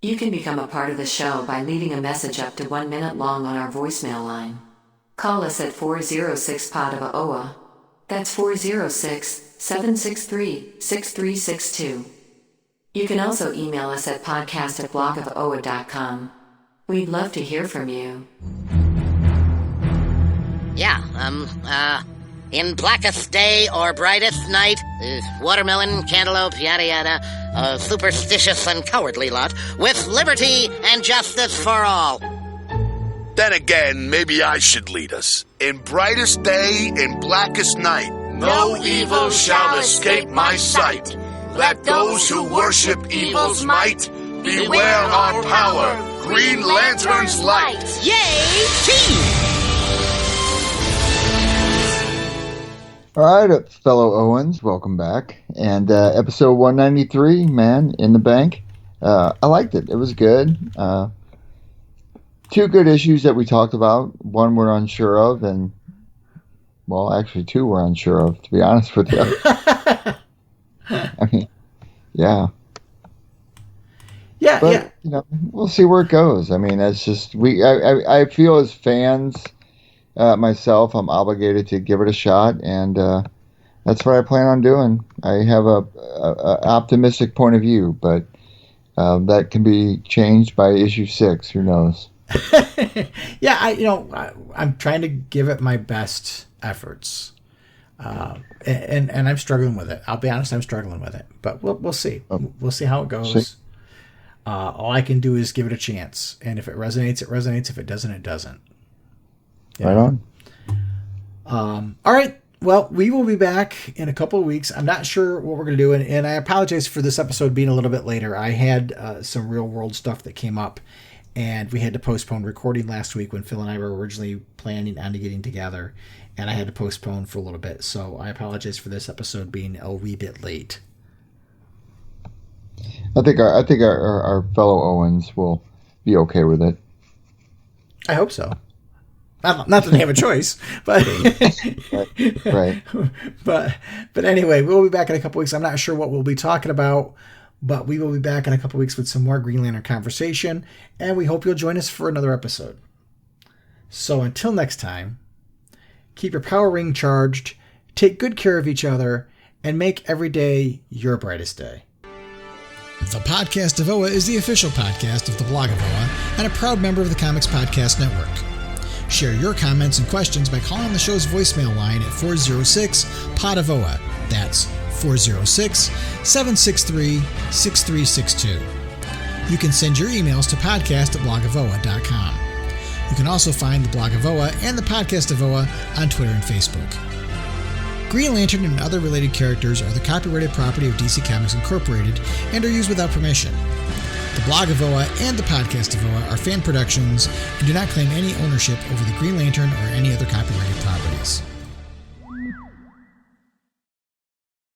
You can become a part of the show by leaving a message up to 1 minute long on our voicemail line. Call us at 406-POD-OA. That's 406-763-6362. You can also email us at podcast@blogofoa.com. We'd love to hear from you. Yeah, in blackest day or brightest night, watermelon, cantaloupe, yada yada, superstitious and cowardly lot, with liberty and justice for all. Then again, maybe I should lead us. In brightest day, in blackest night, no evil shall escape my sight. Let those who worship evil's might beware our power, Green Lantern's light. Yay, team! All right, fellow Owens, welcome back. And episode 193, Man in the Bank. I liked it. It was good. Two good issues that we talked about. One we're unsure of, and, well, actually two we're unsure of, to be honest with you. I mean, yeah. Yeah, but, yeah. You know, we'll see where it goes. I mean, that's just, I feel as fans, myself, I'm obligated to give it a shot, and that's what I plan on doing. I have a optimistic point of view, but that can be changed by issue 6. Who knows? Yeah, I'm trying to give it my best efforts. And I'm struggling with it. I'll be honest, I'm struggling with it. But we'll see. We'll see how it goes. All I can do is give it a chance. And if it resonates, it resonates. If it doesn't, it doesn't. Yeah. Right on. All right. Well, we will be back in a couple of weeks. I'm not sure what we're going to do. And I apologize for this episode being a little bit later. I had some real world stuff that came up, and we had to postpone recording last week when Phil and I were originally planning on getting together. And I had to postpone for a little bit, so I apologize for this episode being a wee bit late. I think our fellow Owens will be okay with it. I hope so. Not that they have a choice, but right. But anyway, we'll be back in a couple weeks. I'm not sure what we'll be talking about, but we will be back in a couple weeks with some more Green Lantern conversation, and we hope you'll join us for another episode. So until next time, keep your power ring charged, take good care of each other, and make every day your brightest day. The Podcast of OA is the official podcast of the Blog of OA and a proud member of the Comics Podcast Network. Share your comments and questions by calling the show's voicemail line at 406-POD-OA. That's 406-763-6362. You can send your emails to podcast@blogofoa.com. You can also find the Blog of OA and the Podcast of OA on Twitter and Facebook. Green Lantern and other related characters are the copyrighted property of DC Comics Incorporated and are used without permission. The blog of OA and the podcast of OA are fan productions and do not claim any ownership over the Green Lantern or any other copyrighted properties.